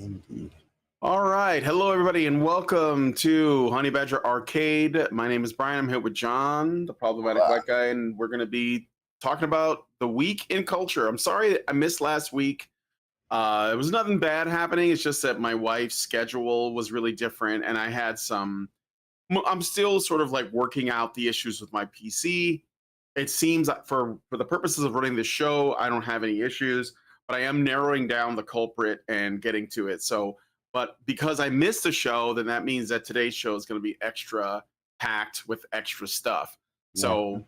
Indeed. All right. Hello, everybody, and welcome to Honey Badger Arcade. My name is Brian. I'm here with John, the problematic white guy, and we're going to be talking about the week in culture. I'm sorry I missed last week. It was nothing bad happening. It's just that my wife's schedule was really different, and I had some. I'm still sort of like working out the issues with my PC. It seems that for the purposes of running the show, I don't have any issues, but I am narrowing down the culprit and getting to it. So, but because I missed the show, then that means that today's show is going to be extra packed with extra stuff. So,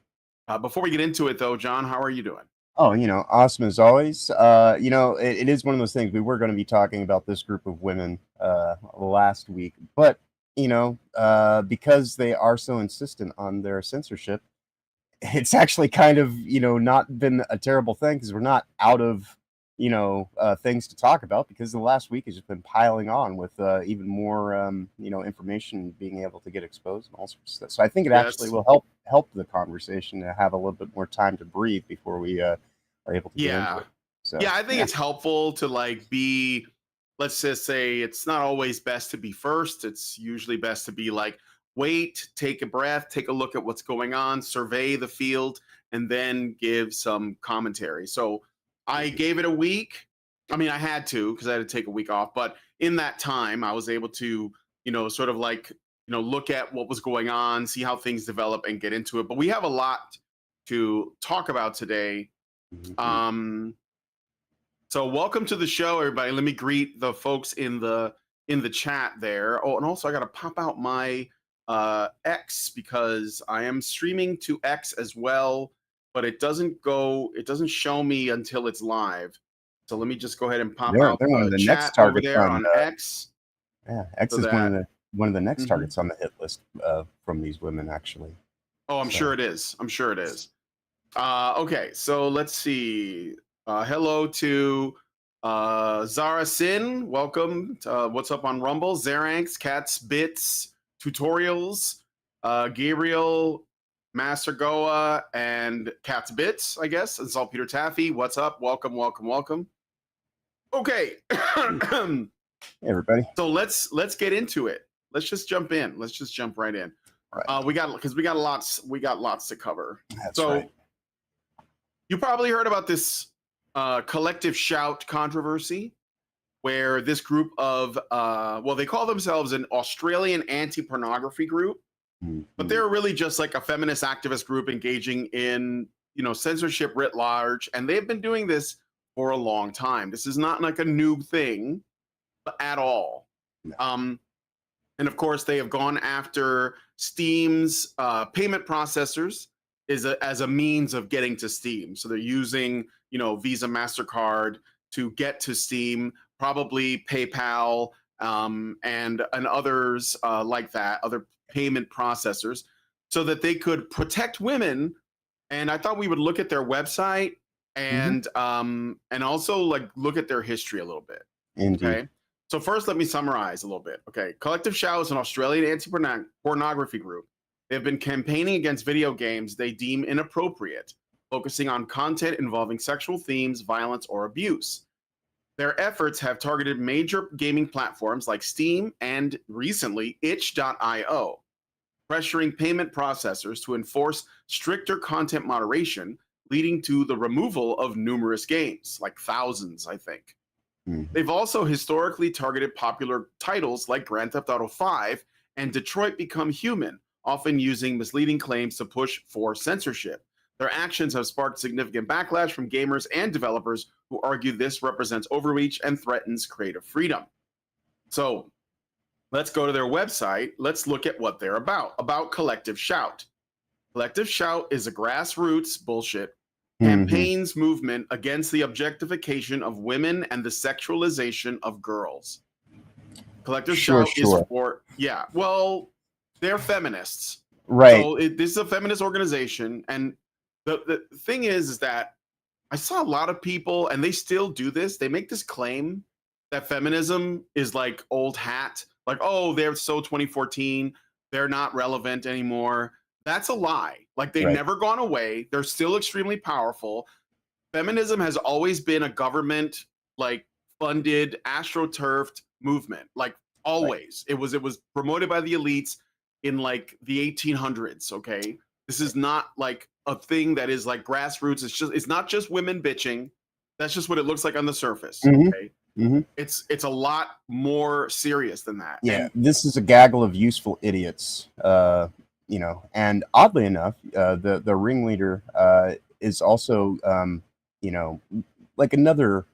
before we get into it, though, John, how are you doing? Oh, awesome as always. It is one of those things. We were going to be talking about this group of women last week, but because they are so insistent on their censorship, it's actually kind of not been a terrible thing because we're not out of things to talk about, because the last week has just been piling on with even more information being able to get exposed and all sorts of stuff. So I think it actually will help the conversation to have a little bit more time to breathe before we are able to get into it. So I think it's helpful to be, let's just say, it's not always best to be first. It's usually best to be like, wait, take a breath, take a look at what's going on, survey the field, and then give some commentary. So I gave it a week. I mean, I had to, because I had to take a week off. But in that time, I was able to, sort of look at what was going on, see how things develop, and get into it. But we have a lot to talk about today. So welcome to the show, everybody. Let me greet the folks in the chat there. Oh, and also I got to pop out my X, because I am streaming to X as well, but it doesn't show me until it's live. So let me just go ahead and pop out one of the chat next targets over there on X. Yeah, X is one of the next targets on the hit list from these women, actually. Oh, I'm sure it is. Okay, so let's see. Hello to Zara Sin. Welcome. What's up on Rumble? Zeranx, Cats, Bits, Tutorials, Gabriel, Master Goa, and Cats Bits, I guess. And Saltpeter Taffy. What's up? Welcome. Okay. Hey, everybody. So let's get into it. Let's just jump in. Let's just jump right in. Right. We got lots to cover. That's right. You probably heard about this collective shout controversy, where this group of they call themselves an Australian anti-pornography group, but they're really just like a feminist activist group engaging in censorship writ large, and they've been doing this for a long time. This is not like a new thing at all. No. And of course, they have gone after Steam's payment processors as a means of getting to Steam. So they're using, Visa, MasterCard to get to Steam, probably PayPal, and others like that, other payment processors, so that they could protect women. And I thought we would look at their website and also look at their history a little bit. Indeed. Okay. So first, let me summarize a little bit. Okay, Collective Shout is an Australian anti-pornography group. They've been campaigning against video games they deem inappropriate, focusing on content involving sexual themes, violence, or abuse. Their efforts have targeted major gaming platforms like Steam and, recently, itch.io, pressuring payment processors to enforce stricter content moderation, leading to the removal of numerous games, like thousands, I think. They've also historically targeted popular titles like Grand Theft Auto 5 and Detroit Become Human, often using misleading claims to push for censorship. Their actions have sparked significant backlash from gamers and developers who argue this represents overreach and threatens creative freedom. So let's go to their website. Let's look at what they're about Collective Shout. Collective Shout is a grassroots bullshit campaigns movement against the objectification of women and the sexualization of girls. Collective Shout is for, they're feminists. Right. So this is a feminist organization. And the thing is that I saw a lot of people, and they still do this. They make this claim that feminism is like old hat. Like, oh, they're so 2014. They're not relevant anymore. That's a lie. Like, they've never gone away. They're still extremely powerful. Feminism has always been a government funded, astroturfed movement. Like always, it was promoted by the elites in like the 1800s. Okay, this is not like a thing that is like grassroots. It's not just women bitching. That's just what it looks like on the surface. Okay, it's a lot more serious than that. Yeah, And this is a gaggle of useful idiots. You know, and oddly enough, the ringleader is also, you know, like another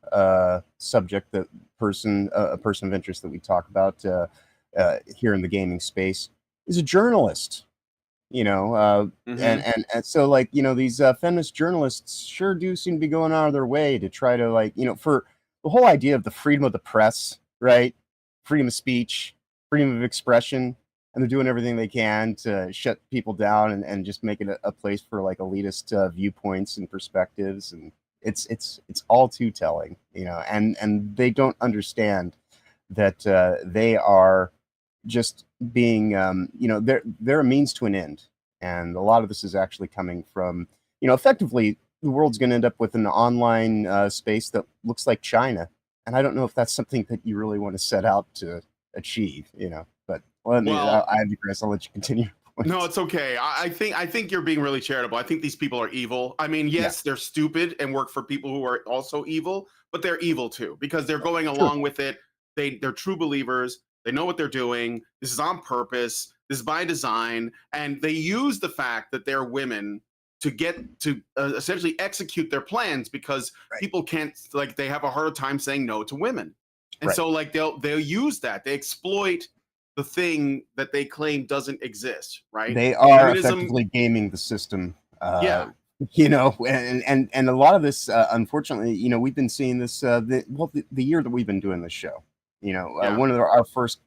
subject that a person of interest that we talk about here in the gaming space is a journalist. You know, and so like, you know, these feminist journalists sure do seem to be going out of their way to try to, like, you know, for the whole idea of the freedom of the press, right? Freedom of speech, freedom of expression, and they're doing everything they can to shut people down and just make it a place for like elitist viewpoints and perspectives, and it's all too telling, you know, and they don't understand that they are just being, you know, they're a means to an end, and a lot of this is actually coming from, you know, effectively the world's going to end up with an online space that looks like China, and I don't know if that's something that you really want to set out to achieve, you know. But I digress. I'll let you continue. No, it's okay. I think you're being really charitable. I think these people are evil. I mean, yes, they're stupid and work for people who are also evil, but they're evil too because they're going along with it. They're true believers. They know what they're doing. This is on purpose. This is by design, and they use the fact that they're women to get to essentially execute their plans because people can't, like, they have a harder time saying no to women, and so like they'll use that. They exploit the thing that they claim doesn't exist, right? They are effectively gaming the system. You know, and a lot of this, unfortunately, you know, we've been seeing this the year that we've been doing this show. You know, one of our first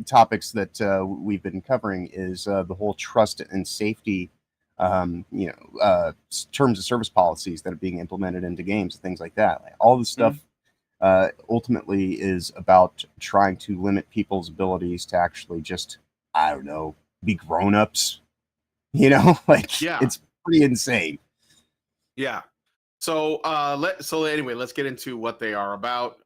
topics that we've been covering is the whole trust and safety, you know, terms of service policies that are being implemented into games and things like that. Like, all this stuff ultimately is about trying to limit people's abilities to actually just, I don't know, be grown-ups. You know, like, it's pretty insane. Yeah. So anyway, let's get into what they are about.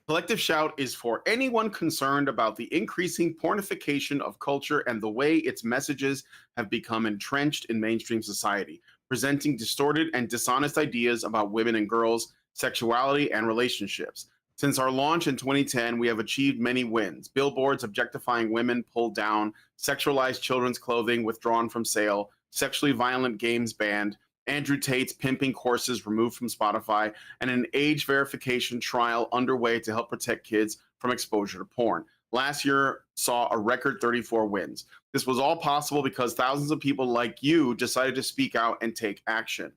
Collective Shout is for anyone concerned about the increasing pornification of culture and the way its messages have become entrenched in mainstream society, presenting distorted and dishonest ideas about women and girls, sexuality, and relationships. Since our launch in 2010, we have achieved many wins. Billboards objectifying women pulled down, sexualized children's clothing withdrawn from sale, sexually violent games banned, Andrew Tate's pimping courses removed from Spotify, and an age verification trial underway to help protect kids from exposure to porn. Last year saw a record 34 wins. This was all possible because thousands of people like you decided to speak out and take action.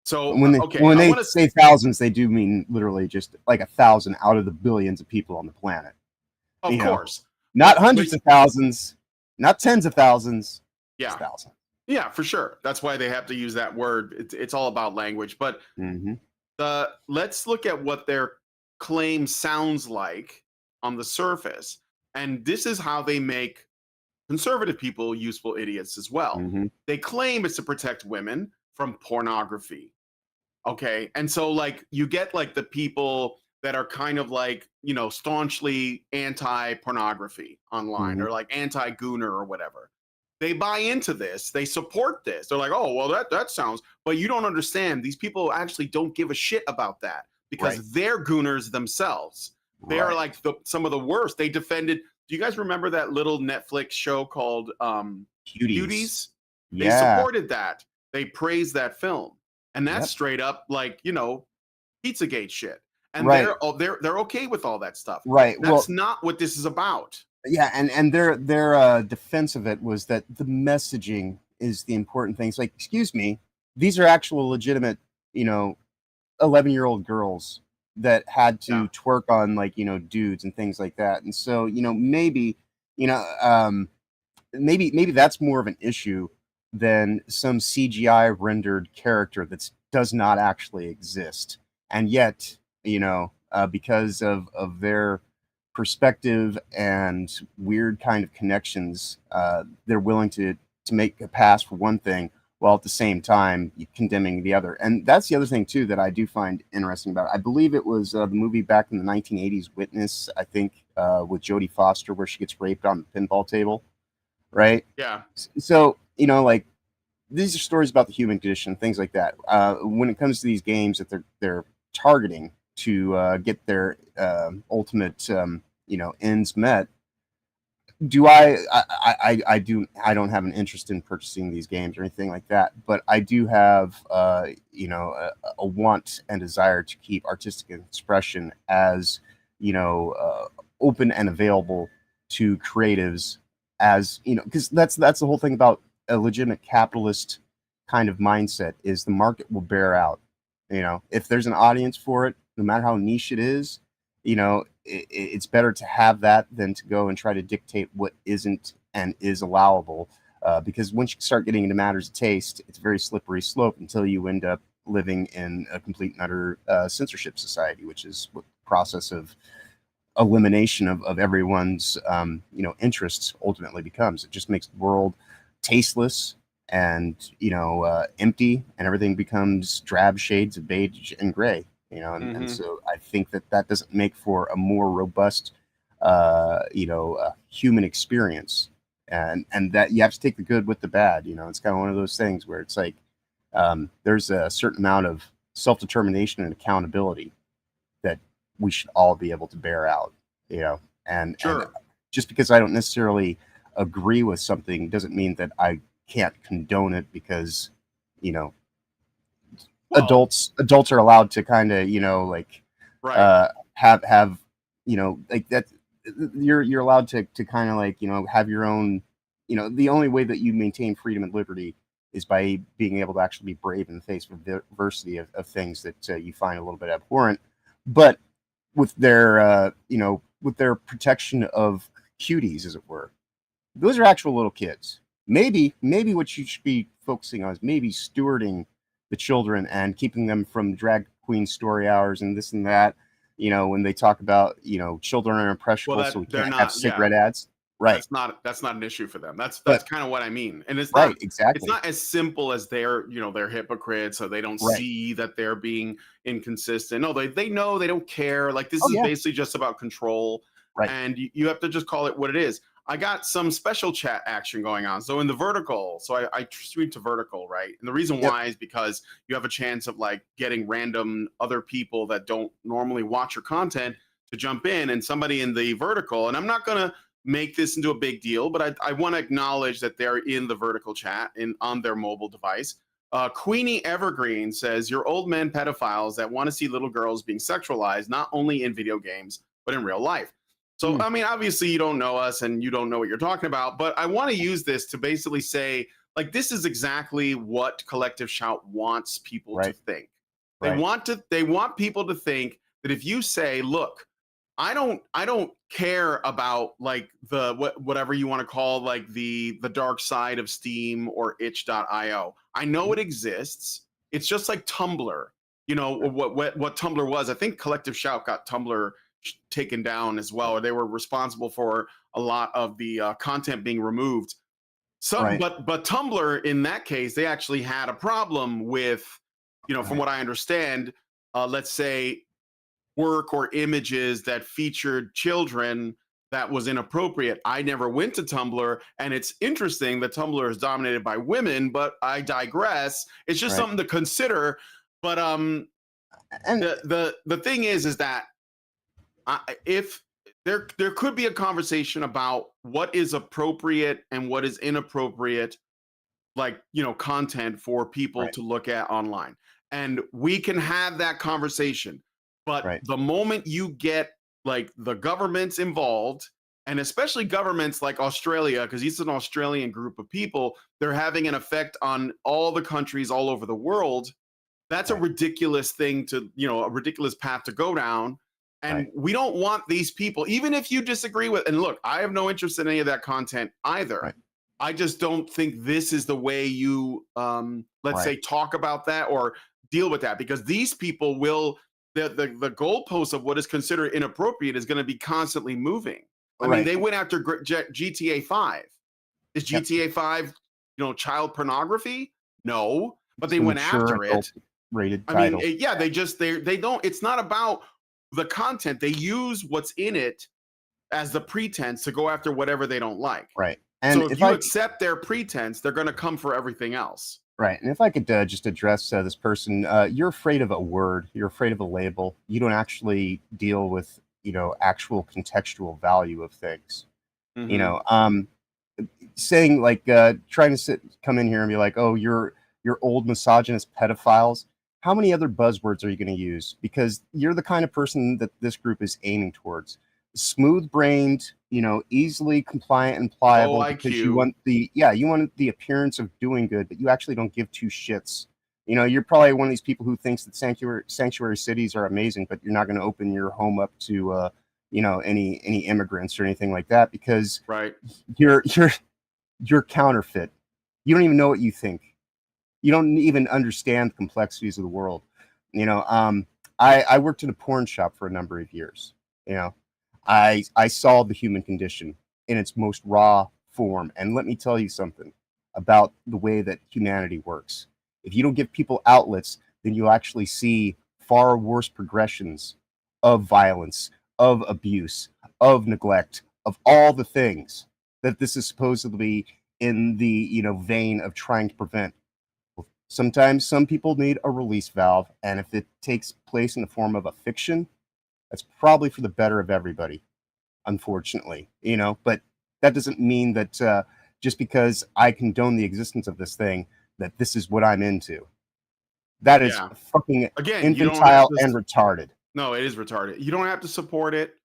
So when they say thousands, they do mean literally just like 1,000 out of the billions of people on the planet. Of course. Not hundreds of thousands, not tens of thousands. Yeah. Thousands. Yeah, for sure. That's why they have to use that word. It's all about language. But let's look at what their claim sounds like on the surface. And this is how they make conservative people useful idiots as well. They claim it's to protect women from pornography. Okay. And so like you get like the people that are kind of like, you know, staunchly anti-pornography online or like anti-gooner or whatever. They buy into this. They support this. They're like, oh, well, that sounds, but you don't understand. These people actually don't give a shit about that because they're gooners themselves. They are like some of the worst. They defended. Do you guys remember that little Netflix show called Cuties? They supported that. They praised that film. And that's straight up like, you know, Pizzagate shit. And they're okay with all that stuff. That's not what this is about. Yeah, and their defense of it was that the messaging is the important thing. It's like, excuse me, these are actual legitimate, you know, 11-year-old girls that had to twerk on, like, you know, dudes and things like that. And so, you know, maybe, you know, maybe that's more of an issue than some CGI rendered character that does not actually exist. And yet, you know, because of their perspective and weird kind of connections, they're willing to make a pass for one thing while at the same time condemning the other. And that's the other thing too that I do find interesting about it. I believe it was the movie back in the 1980s, Witness, I think, with Jodie Foster, where she gets raped on the pinball table, right? Yeah. So, you know, like, these are stories about the human condition, things like that. When it comes to these games that they're targeting to get their ultimate ends met, do I don't have an interest in purchasing these games or anything like that, but I do have a want and desire to keep artistic expression as open and available to creatives, as because that's the whole thing about a legitimate capitalist kind of mindset, is the market will bear out. If there's an audience for it, no matter how niche it is, it's better to have that than to go and try to dictate what isn't and is allowable. Because once you start getting into matters of taste, it's a very slippery slope until you end up living in a complete and utter censorship society, which is what the process of elimination of everyone's interests ultimately becomes. It just makes the world tasteless and empty, and everything becomes drab shades of beige and gray. And so I think that doesn't make for a more robust human experience, and that you have to take the good with the bad. It's kind of one of those things where it's like there's a certain amount of self-determination and accountability that we should all be able to bear out. And just because I don't necessarily agree with something doesn't mean that I can't condone it, because adults are allowed to kind of have like that. You're allowed to kind of have your own. The only way that you maintain freedom and liberty is by being able to actually be brave in the face of diversity of things that you find a little bit abhorrent, but with their with their protection of cuties, as it were. Those are actual little kids. Maybe what you should be focusing on is maybe stewarding the children and keeping them from drag queen story hours and this and that. When they talk about children are impressionable, so we can't have cigarette ads. Right. That's not an issue for them. That's kind of what I mean. And it's right, not exactly. It's not as simple as they're hypocrites, so they don't see that they're being inconsistent. No, they know, they don't care. Like, this is basically just about control. Right. And you have to just call it what it is. I got some special chat action going on. So in the vertical, I stream to vertical, right? And the reason why is because you have a chance of getting random other people that don't normally watch your content to jump in, and somebody in the vertical, and I'm not gonna make this into a big deal, but I want to acknowledge that they're in the vertical chat on their mobile device. Queenie Evergreen says, "You're old men pedophiles that want to see little girls being sexualized, not only in video games, but in real life." So, I mean, obviously you don't know us and you don't know what you're talking about, but I want to use this to basically say, this is exactly what Collective Shout wants people to think. They want people to think that if you say, look, I don't care about whatever you want to call the dark side of Steam or itch.io. I know it exists. It's just like Tumblr. What Tumblr was. I think Collective Shout got Tumblr taken down as well, or they were responsible for a lot of the content being removed. But Tumblr, in that case, they actually had a problem with, from what I understand, let's say work or images that featured children that was inappropriate. I never went to Tumblr, and it's interesting that Tumblr is dominated by women, but I digress. It's just something to consider. But and the thing is that if there could be a conversation about what is appropriate and what is inappropriate, content for people to look at online, and we can have that conversation. But the moment you get the governments involved, and especially governments like Australia, because it's an Australian group of people, they're having an effect on all the countries all over the world. That's a ridiculous thing a ridiculous path to go down. And we don't want these people, even if you disagree with, and look, I have no interest in any of that content either. I just don't think this is the way you, let's say, talk about that or deal with that, because these people will, the goalpost of what is considered inappropriate is going to be constantly moving. I mean, they went after GTA 5. Is GTA 5, child pornography? No, but It's they a went mature after adult it. rated I mean, title. yeah, they don't. It's not about the content. They use what's in it as the pretense to go after whatever they don't like. Right. And So if if you I accept their pretense, they're going to come for everything else. right, and if I could just address this person, you're afraid of a word, you're afraid of a label. You don't actually deal with actual contextual value of things. You Mm-hmm. know, saying like trying to come in here and be like, oh, you're old misogynist pedophiles. How many other buzzwords are you going to use? Because you're the kind of person that this group is aiming towards. Smooth brained, easily compliant and Low pliable, because you IQ. want the appearance of doing good, but you actually don't give two shits. You're probably one of these people who thinks that sanctuary cities are amazing, but you're not going to open your home up to any immigrants or anything like that, because Right. you're counterfeit. You don't even know what you think. You don't even understand the complexities of the world. I worked in a porn shop for a number of years. You know, I saw the human condition in its most raw form. And let me tell you something about the way that humanity works. If you don't give people outlets, then you'll actually see far worse progressions of violence, of abuse, of neglect, of all the things that this is supposedly in the vein of trying to prevent. Sometimes some people need a release valve, and if it takes place in the form of a fiction, that's probably for the better of everybody, unfortunately. But that doesn't mean that just because I condone the existence of this thing, that this is what I'm into. That is Yeah. fucking Again, you don't have infantile to. and retarded. No, it is retarded. You don't have to support it,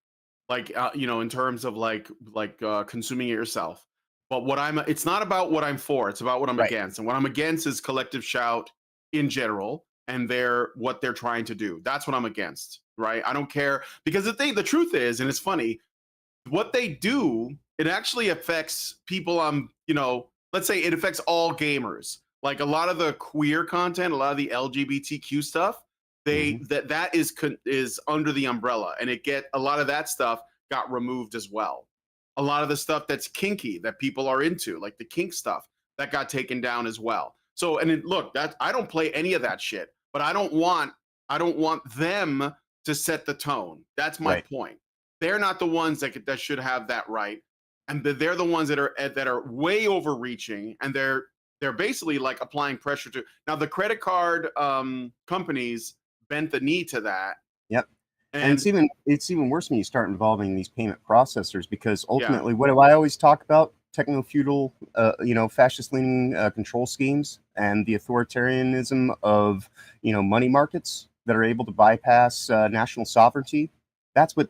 like in terms of consuming it yourself. But it's not about what I'm for. It's about what I'm Right. against. And what I'm against is collective shout in general, and what they're trying to do. That's what I'm against. Right. I don't care, because the truth is, and it's funny, what they do, it actually affects people on, let's say it affects all gamers. Like a lot of the queer content, a lot of the LGBTQ stuff, Mhm. that is under the umbrella, and a lot of that stuff got removed as well. A lot of the stuff that's kinky that people are into, like the kink stuff, that got taken down as well. So, look, that I don't play any of that shit, but I don't want them to set the tone. That's my Right. point. They're not the ones that should have that right, and they're the ones that are way overreaching, and they're basically like applying pressure to. Now the credit card companies bent the knee to that, Yep. And and it's even worse when you start involving these payment processors, because yeah, ultimately, what do I always talk about? Techno feudal, fascist leaning control schemes and the authoritarianism of money markets that are able to bypass national sovereignty. That's what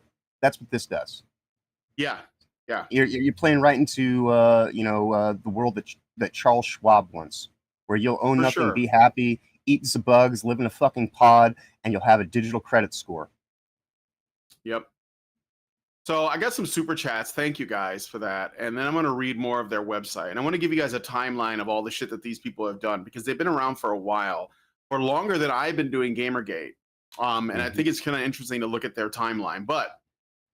this does. yeah, yeah, You're playing right into the world that Charles Schwab wants, where you'll own for nothing, sure. be happy, eat some bugs, live in a fucking pod, and you'll have a digital credit score. Yep. So I got some super chats. Thank you guys for that. And then I'm going to read more of their website. And I want to give you guys a timeline of all the shit that these people have done, because they've been around for a while, for longer than I've been doing Gamergate. And I Mhm. think it's kind of interesting to look at their timeline. But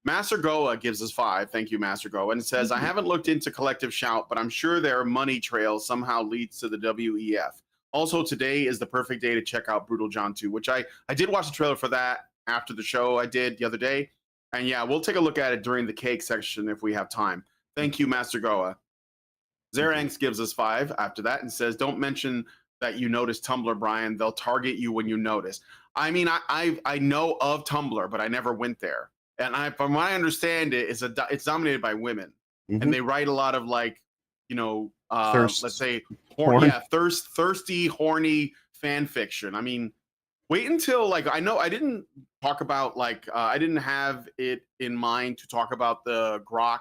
Master Goa gives us 5. Thank you, Master Goa. And it says, I haven't looked into Collective Shout, but I'm sure their money trail somehow leads to the WEF. Also, today is the perfect day to check out Brutal John 2, which I did watch the trailer for that after the show I did the other day. And yeah, we'll take a look at it during the cake section if we have time. Thank you, Master Goa. Zeranx gives us 5 after that and says, don't mention that you notice Tumblr, Brian. They'll target you when you notice. I mean, I know of Tumblr, but I never went there. And from what I understand, it's dominated by women, and Mhm. they write a lot of let's Thirst say, porn. thirsty, horny fan fiction. I mean, wait until I know I didn't talk about I didn't have it in mind to talk about the Grok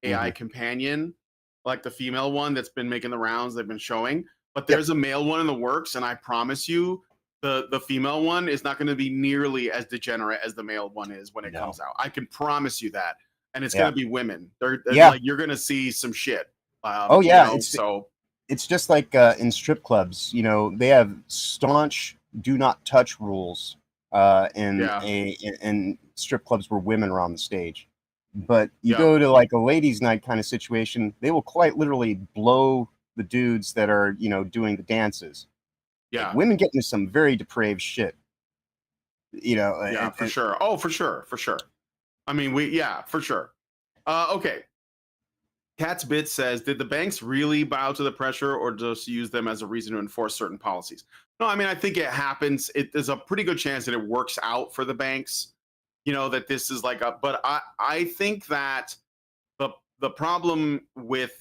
AI Mhm. companion, like the female one that's been making the rounds they've been showing. But Yep. there's a male one in the works, and I promise you, the female one is not going to be nearly as degenerate as the male one is when it No. comes out. I can promise you that, and it's going Yeah. to be women. They're Yeah. like, you're going to see some shit. Oh yeah. It's So it's just like in strip clubs. They have staunch "do not touch" rules yeah, in strip clubs where women are on the stage. But you yeah, go to like a ladies' night kind of situation, they will quite literally blow the dudes that are, you know, doing the dances. Yeah. Like, women get into some very depraved shit. You know, Yeah, for sure. Oh, for sure, for sure. I mean, for sure. Okay. Cat's Bit says, did the banks really bow to the pressure or just use them as a reason to enforce certain policies? No, I mean, I think it happens. There's a pretty good chance that it works out for the banks, you know, that this is like but I think that the problem with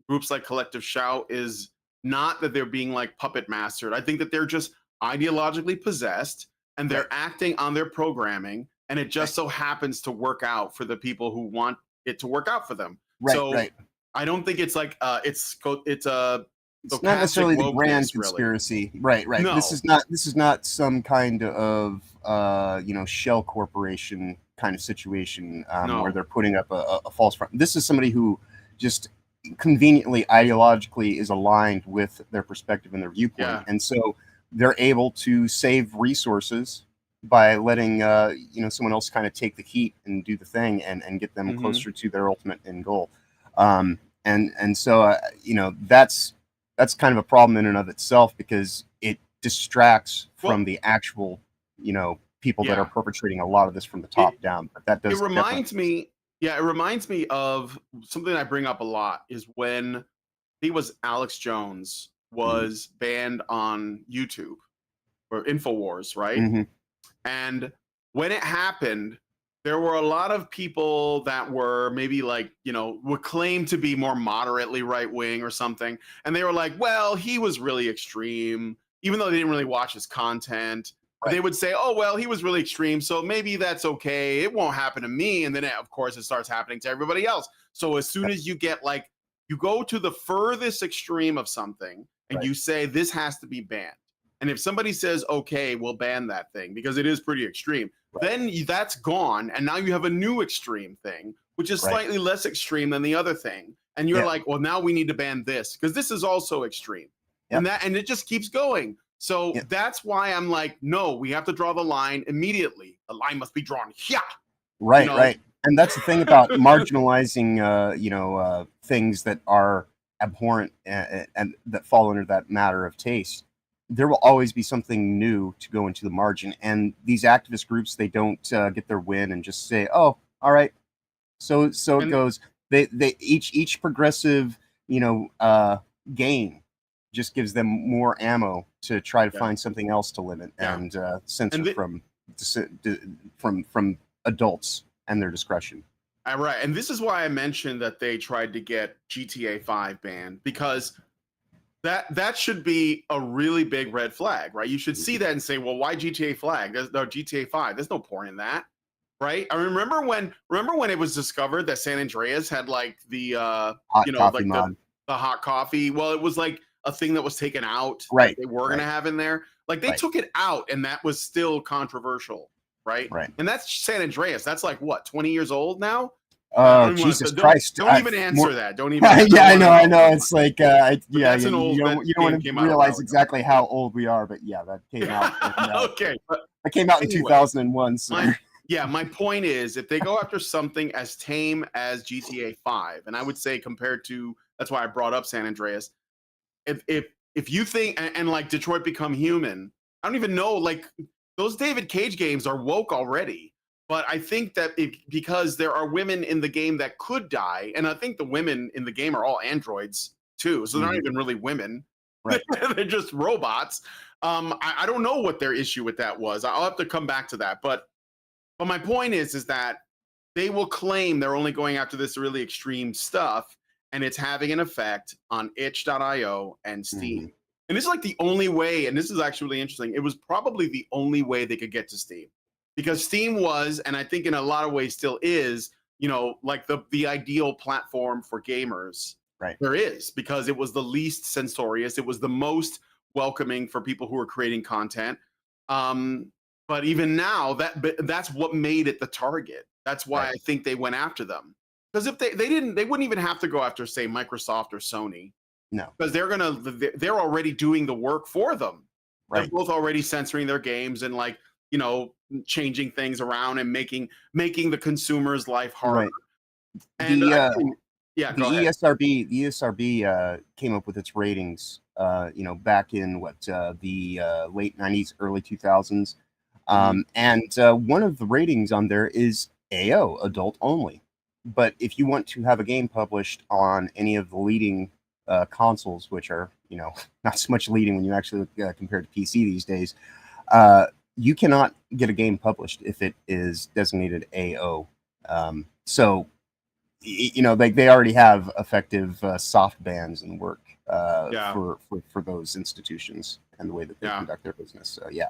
groups like Collective Shout is not that they're being like puppet mastered. I think that they're just ideologically possessed and they're acting on their programming, and it just so happens to work out for the people who want it to work out for them. So I don't think it's like it's not necessarily the grand wokeness, conspiracy. Really. Right. No. This is not some kind of you know, shell corporation kind of situation where they're putting up a false front. This is somebody who just conveniently ideologically is aligned with their perspective and their viewpoint, and so they're able to save resources by letting you know, someone else kind of take the heat and do the thing and get them closer to their ultimate end goal. And so you know, that's kind of a problem in and of itself, because it distracts from the actual, you know, people that are perpetrating a lot of this from the top down. But that does. It reminds me. Yeah, it reminds me of something I bring up a lot is when he was Alex Jones was banned on YouTube or InfoWars, right? And when it happened, there were a lot of people that were maybe like, you know, would claim to be more moderately right wing or something. And they were like, well, he was really extreme, even though they didn't really watch his content. They would say, oh, well, he was really extreme, so maybe that's okay. It won't happen to me. And then, of course, it starts happening to everybody else. So as soon as you get like, you go to the furthest extreme of something and you say this has to be banned. And if somebody says, okay, we'll ban that thing because it is pretty extreme, then that's gone. And now you have a new extreme thing, which is slightly less extreme than the other thing. And you're like, well, now we need to ban this because this is also extreme. And it just keeps going. So that's why I'm like, no, we have to draw the line immediately. The line must be drawn here. Right, you know? Right. And that's the thing about marginalizing, you know, things that are abhorrent and that fall under that matter of taste. There will always be something new to go into the margin. And these activist groups, they don't get their win and just say, oh, all right. So it goes. They each progressive, you know, gain just gives them more ammo to try to find something else to limit and censor from adults and their discretion. Right. And this is why I mentioned that they tried to get GTA 5 banned, because that should be a really big red flag, right? You should see that and say, well, why GTA flag? There's no GTA 5. There's no porn in that. Right. I remember when it was discovered that San Andreas had like the you know, like the hot coffee. Well, it was like a thing that was taken out. That they were gonna have in there. Like they took it out, and that was still controversial, right? And that's San Andreas. That's like what, 20 years old now? Oh, Jesus Christ! Don't even answer that. Don't even. I know. It's like, that's an old. You don't want to realize exactly how old we are, but yeah, that came out. Okay, that came out in 2001. So. My point is, if they go after something as tame as GTA 5, and I would say compared to, that's why I brought up San Andreas. If you think and like Detroit Become Human, I don't even know, like those David Cage games are woke already. But I think that because there are women in the game that could die, and I think the women in the game are all androids too, so they're not even really women. Right. They're just robots. I don't know what their issue with that was. I'll have to come back to that. But my point is that they will claim they're only going after this really extreme stuff, and it's having an effect on itch.io and Steam. And this is like the only way, and this is actually really interesting, it was probably the only way they could get to Steam. Because Steam was, and I think in a lot of ways still is, you know, like the ideal platform for gamers. Right. There is, because it was the least censorious. It was the most welcoming for people who are creating content. But even now, that's what made it the target. That's why I think they went after them. Because if they wouldn't even have to go after, say, Microsoft or Sony. No. Because they're already doing the work for them. Right. They're both already censoring their games and like, you know, changing things around and making the consumer's life harder. Right. And Yeah, the go ahead. ESRB came up with its ratings, back in the late 90s, early 2000s. And one of the ratings on there is AO, adult only. But if you want to have a game published on any of the leading consoles, which are, not so much leading when you actually look compared to PC these days, you cannot get a game published if it is designated AO. So, they already have effective soft bans and work for those institutions and the way that they conduct their business. So, yeah.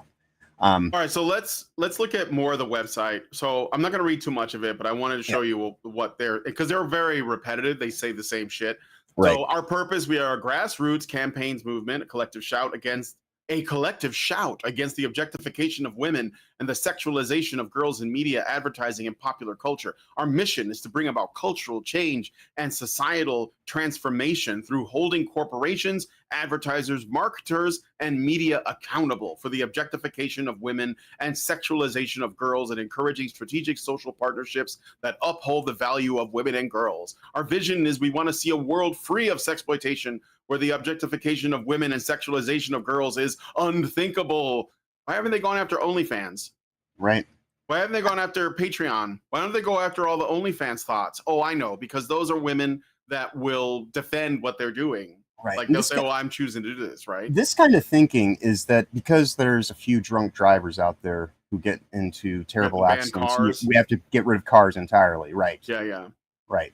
All right, so let's look at more of the website. So I'm not going to read too much of it, but I wanted to show you what because they're very repetitive. They say the same shit. Right. So our purpose: we are a grassroots campaigns movement, a collective shout against the objectification of women and the sexualization of girls in media, advertising, and popular culture. Our mission is to bring about cultural change and societal transformation through holding corporations, advertisers, marketers, and media accountable for the objectification of women and sexualization of girls, and encouraging strategic social partnerships that uphold the value of women and girls. Our vision is we want to see a world free of sexploitation, where the objectification of women and sexualization of girls is unthinkable. Why haven't they gone after OnlyFans? Right. Why haven't they gone after Patreon? Why don't they go after all the OnlyFans thoughts? Oh, I know, because those are women that will defend what they're doing. Right. Like they'll say, "Oh, I'm choosing to do this," right? This kind of thinking is that because there's a few drunk drivers out there who get into terrible accidents, we have to get rid of cars entirely. Right. Yeah. Right.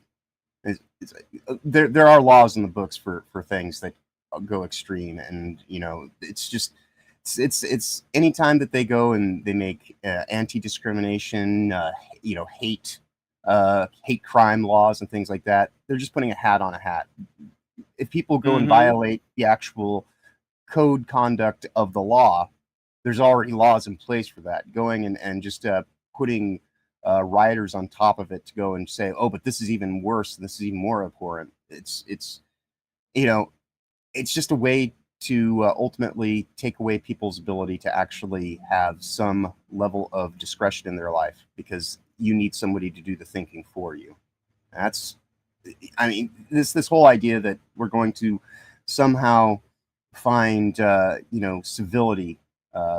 There are laws in the books for things that go extreme, and it's just it's anytime that they go and they make anti-discrimination, hate crime laws and things like that, they're just putting a hat on a hat. If people go and violate the actual code conduct of the law, there's already laws in place for that. Going and just putting rioters on top of it to go and say, oh, but this is even worse, and this is even more abhorrent. It's just a way to ultimately take away people's ability to actually have some level of discretion in their life, because you need somebody to do the thinking for you. This whole idea that we're going to somehow find civility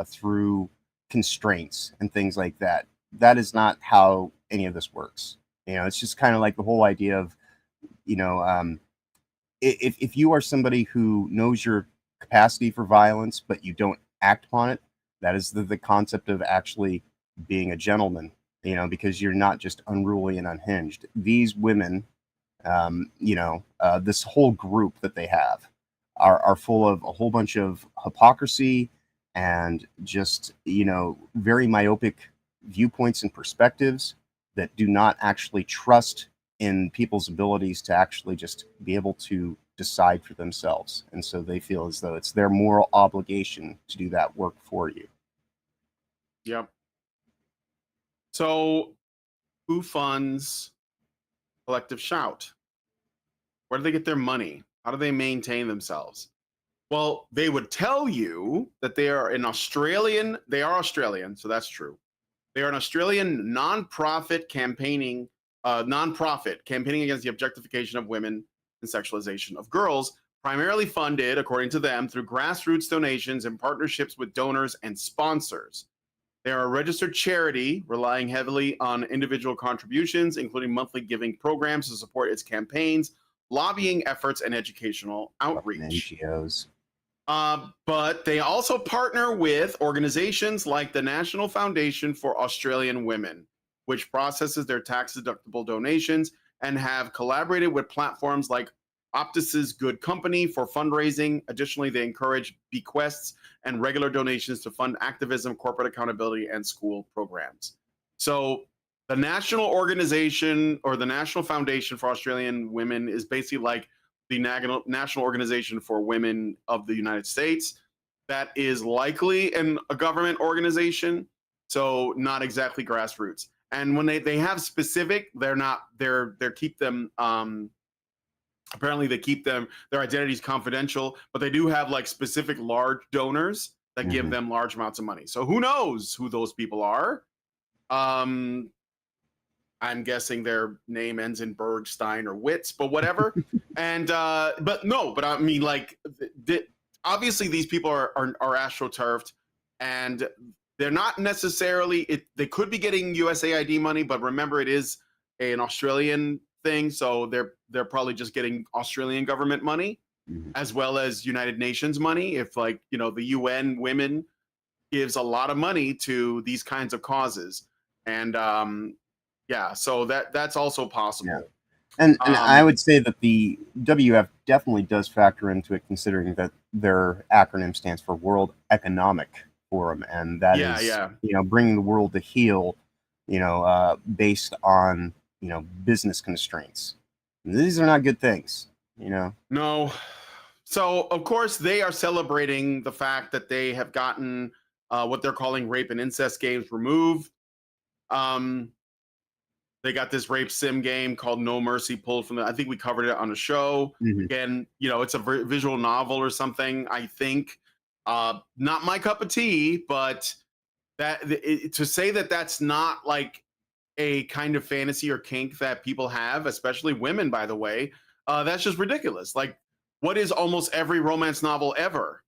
through constraints and things like that. That is not how any of this works. It's just kind of like the whole idea of, if you are somebody who knows your capacity for violence, but you don't act upon it, that is the concept of actually being a gentleman, because you're not just unruly and unhinged. These women, this whole group that they have are full of a whole bunch of hypocrisy and just, very myopic viewpoints and perspectives that do not actually trust in people's abilities to actually just be able to decide for themselves. And so they feel as though it's their moral obligation to do that work for you. Yep. So who funds Collective Shout? Where do they get their money? How do they maintain themselves? Well, they would tell you that they are Australian, so that's true. They are an Australian nonprofit campaigning against the objectification of women and sexualization of girls, primarily funded, according to them, through grassroots donations and partnerships with donors and sponsors. They are a registered charity relying heavily on individual contributions, including monthly giving programs to support its campaigns, lobbying efforts, and educational outreach. NGOs. But they also partner with organizations like the National Foundation for Australian Women, which processes their tax-deductible donations, and have collaborated with platforms like Optus's Good Company for fundraising. Additionally, they encourage bequests and regular donations to fund activism, corporate accountability, and school programs. So the national organization, or the National Foundation for Australian Women, is basically like the National Organization for Women of the United States. That is likely a government organization, so not exactly grassroots. And when they have specific, apparently they keep their identities confidential, but they do have like specific large donors that give them large amounts of money. So who knows who those people are? I I'm guessing their name ends in Bergstein or Witz, but whatever. And but I mean, like, obviously these people are astroturfed, and they're not necessarily. They could be getting USAID money, but remember, it is an Australian thing, so they're probably just getting Australian government money as well as United Nations money. If, like, you know, the UN Women gives a lot of money to these kinds of causes, and yeah, so that's also possible. Yeah. And I would say that the WF definitely does factor into it, considering that their acronym stands for World Economic Forum, and that is, you know, bringing the world to heel, you know, based on, you know, business constraints. And these are not good things, you know. No. So of course they are celebrating the fact that they have gotten what they're calling rape and incest games removed. They got this rape sim game called No Mercy pulled from I think we covered it on the show. Again, you know, it's a visual novel or something, I think. Not my cup of tea, but to say that that's not like a kind of fantasy or kink that people have, especially women, by the way, that's just ridiculous. Like, what is almost every romance novel ever,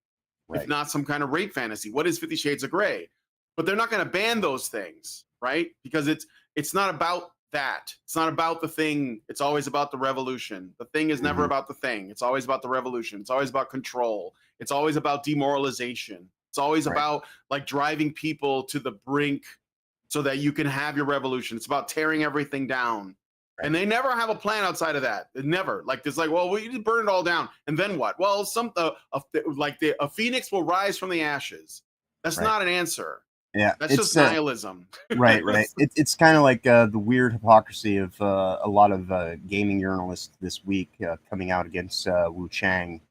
if not some kind of rape fantasy? What is 50 Shades of Grey? But they're not going to ban those things, right? Because it's not about that. It's not about the thing. It's always about the revolution. The thing is never about the thing. It's always about the revolution. It's always about control. It's always about demoralization. It's always about, like, driving people to the brink so that you can have your revolution. It's about tearing everything down. And they never have a plan outside of that. Never. Like, it's like, well, we just burn it all down, and then what? Well, a phoenix will rise from the ashes. That's not an answer. Yeah, that's just nihilism. Right. It's kind of like the weird hypocrisy of a lot of gaming journalists this week coming out against Wu Chang,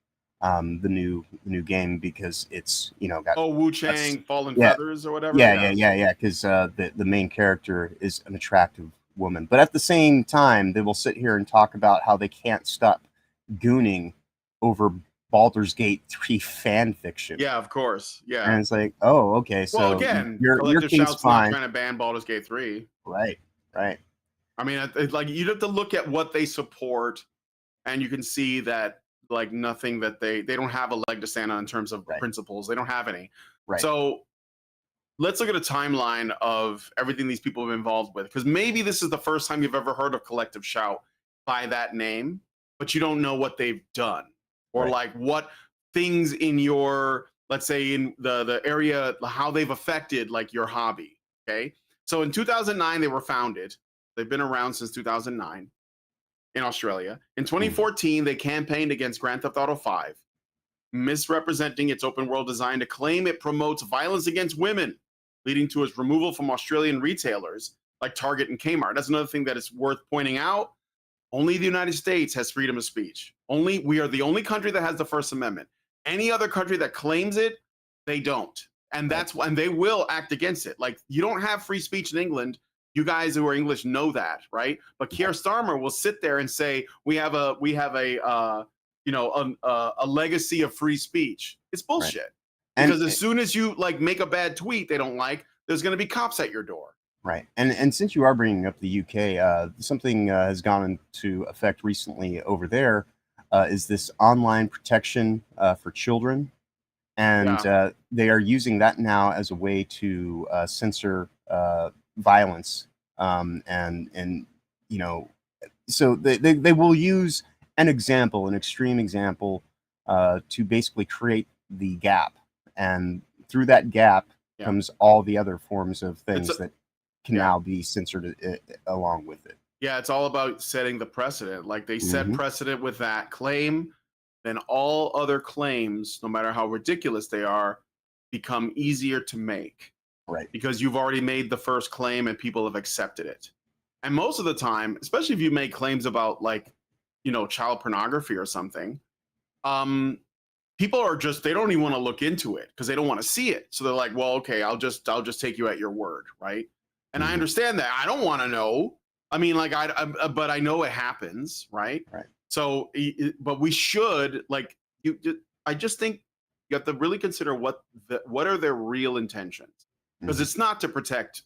the new game, because it's, you know, got Wu Chang Fallen Feathers or whatever. Yeah. Because the main character is an attractive woman, but at the same time, they will sit here and talk about how they can't stop gooning over Baldur's Gate 3 fan fiction. Yeah, of course. Yeah. And it's like, oh, okay. So, well, again, your thing's fine. Not trying to ban Baldur's Gate 3. Right. I mean, like, you have to look at what they support, and you can see that, like, nothing that they don't have a leg to stand on in terms of principles. They don't have any. So let's look at a timeline of everything these people have been involved with, because maybe this is the first time you've ever heard of Collective Shout by that name, but you don't know what they've done, or like what things in your, let's say, in the area, how they've affected, like, your hobby. Okay. So in 2009, they were founded. They've been around since 2009 in Australia. In 2014, they campaigned against Grand Theft Auto 5, misrepresenting its open world design to claim it promotes violence against women, leading to its removal from Australian retailers like Target and Kmart. That's another thing that is worth pointing out. Only the United States has freedom of speech. We are the only country that has the First Amendment. Any other country that claims it, they don't. And and they will act against it. Like, you don't have free speech in England. You guys who are English know that, right? But Keir Starmer will sit there and say, we have a legacy of free speech. It's bullshit. Because as soon as you, like, make a bad tweet they don't like, there's going to be cops at your door. Right. And since you are bringing up the UK, something has gone into effect recently over there, is this online protection for children. And they are using that now as a way to censor violence. And you know, so they will use an extreme example, to basically create the gap. And through that gap comes all the other forms of things that can now be censored along with it. Yeah, it's all about setting the precedent. Like, they set precedent with that claim, then all other claims, no matter how ridiculous they are, become easier to make. Right. Because you've already made the first claim and people have accepted it. And most of the time, especially if you make claims about, like, you know, child pornography or something, people are just, they don't even want to look into it because they don't want to see it. So they're like, well, okay, I'll just take you at your word, right? And I understand that. I don't want to know. I mean, like, but I know it happens, right? Right. So, but we should, like, I just think you have to really consider what are their real intentions, because it's not to protect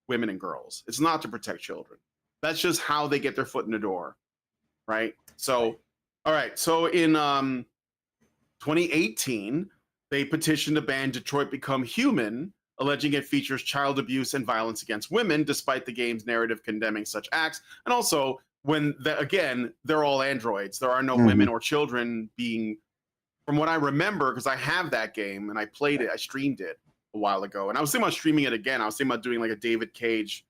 women and girls. It's not to protect children. That's just how they get their foot in the door, right? So, all right. So in 2018, they petitioned to ban Detroit Become Human, alleging it features child abuse and violence against women, despite the game's narrative condemning such acts. And also, again, they're all androids. There are no women or children being, from what I remember, because I have that game and I played it, I streamed it a while ago. And I was thinking about streaming it again. I was thinking about doing like a David Cage,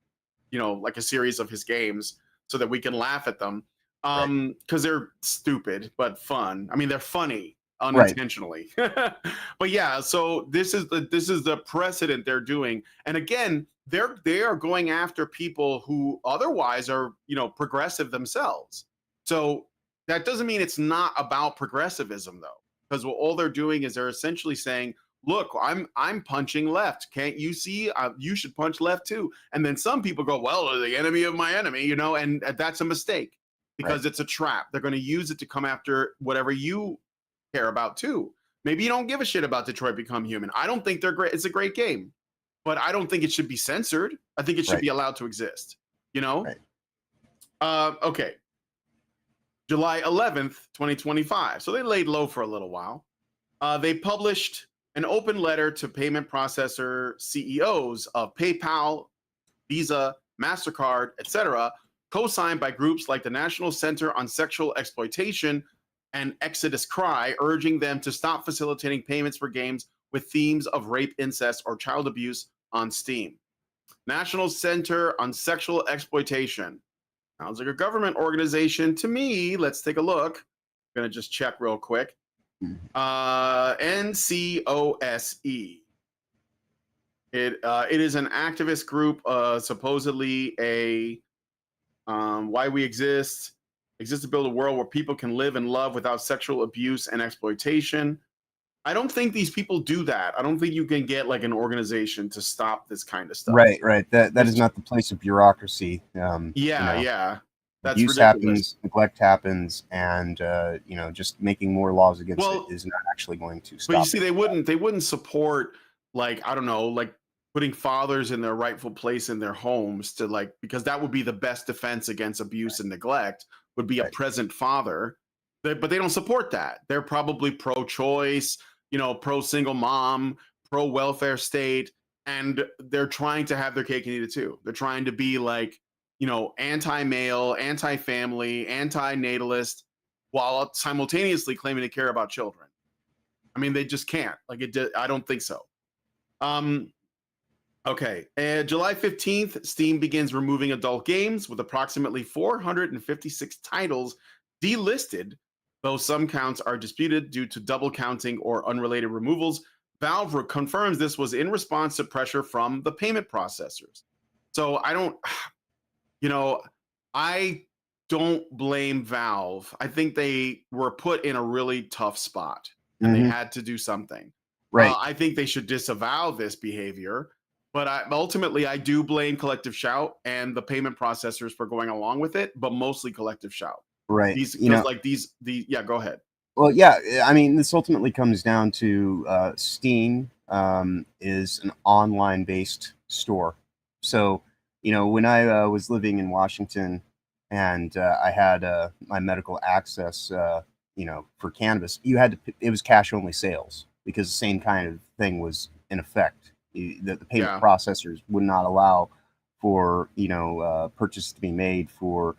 like a series of his games so that we can laugh at them. Because they're stupid but fun. I mean, they're funny unintentionally. But yeah, so this is the precedent they're doing. And again, they are going after people who otherwise are, progressive themselves. So that doesn't mean it's not about progressivism though, because all they're doing is they're essentially saying, look, I'm punching left. Can't you see? You should punch left too. And then some people go, well, the enemy of my enemy, and that's a mistake because it's a trap. They're going to use it to come after whatever you care about too. Maybe you don't give a shit about Detroit Become Human. I don't think they're great. It's a great game, but I don't think it should be censored. I think it should be allowed to exist, Okay. July 11th, 2025. So they laid low for a little while. They published an open letter to payment processor CEOs of PayPal, Visa, MasterCard, etc., co-signed by groups like the National Center on Sexual Exploitation and Exodus Cry, urging them to stop facilitating payments for games with themes of rape, incest, or child abuse on Steam. National Center on Sexual Exploitation. Sounds like a government organization to me. Let's take a look. I'm going to just check real quick. NCOSE. It is an activist group, supposedly a why we exist to build a world where people can live and love without sexual abuse and exploitation. I don't think these people do that. I don't think you can get like an organization to stop this kind of stuff. Right. That is not the place of bureaucracy. Yeah. That's abuse ridiculous. Happens, neglect happens, and just making more laws against it is not actually going to stop. But you see, they wouldn't support, like, I don't know, like putting fathers in their rightful place in their homes because that would be the best defense against abuse and neglect, would be a present father. But they don't support that. They're probably pro-choice, pro single mom, pro welfare state, and they're trying to have their cake and eat it too. They're trying to be like, anti-male, anti-family, anti-natalist, while simultaneously claiming to care about children. I mean, they just can't. I don't think so. Okay. July 15th, Steam begins removing adult games with approximately 456 titles delisted, though some counts are disputed due to double counting or unrelated removals. Valve confirms this was in response to pressure from the payment processors. So I don't blame Valve. I think they were put in a really tough spot and they had to do something. Right. I think they should disavow this behavior, but ultimately I do blame Collective Shout and the payment processors for going along with it, but mostly Collective Shout. Right. Yeah, go ahead. Well, yeah, I mean, this ultimately comes down to Steam is an online-based store. So, when I was living in Washington and I had my medical access, for cannabis, it was cash-only sales because the same kind of thing was in effect. The payment processors would not allow for, purchase to be made for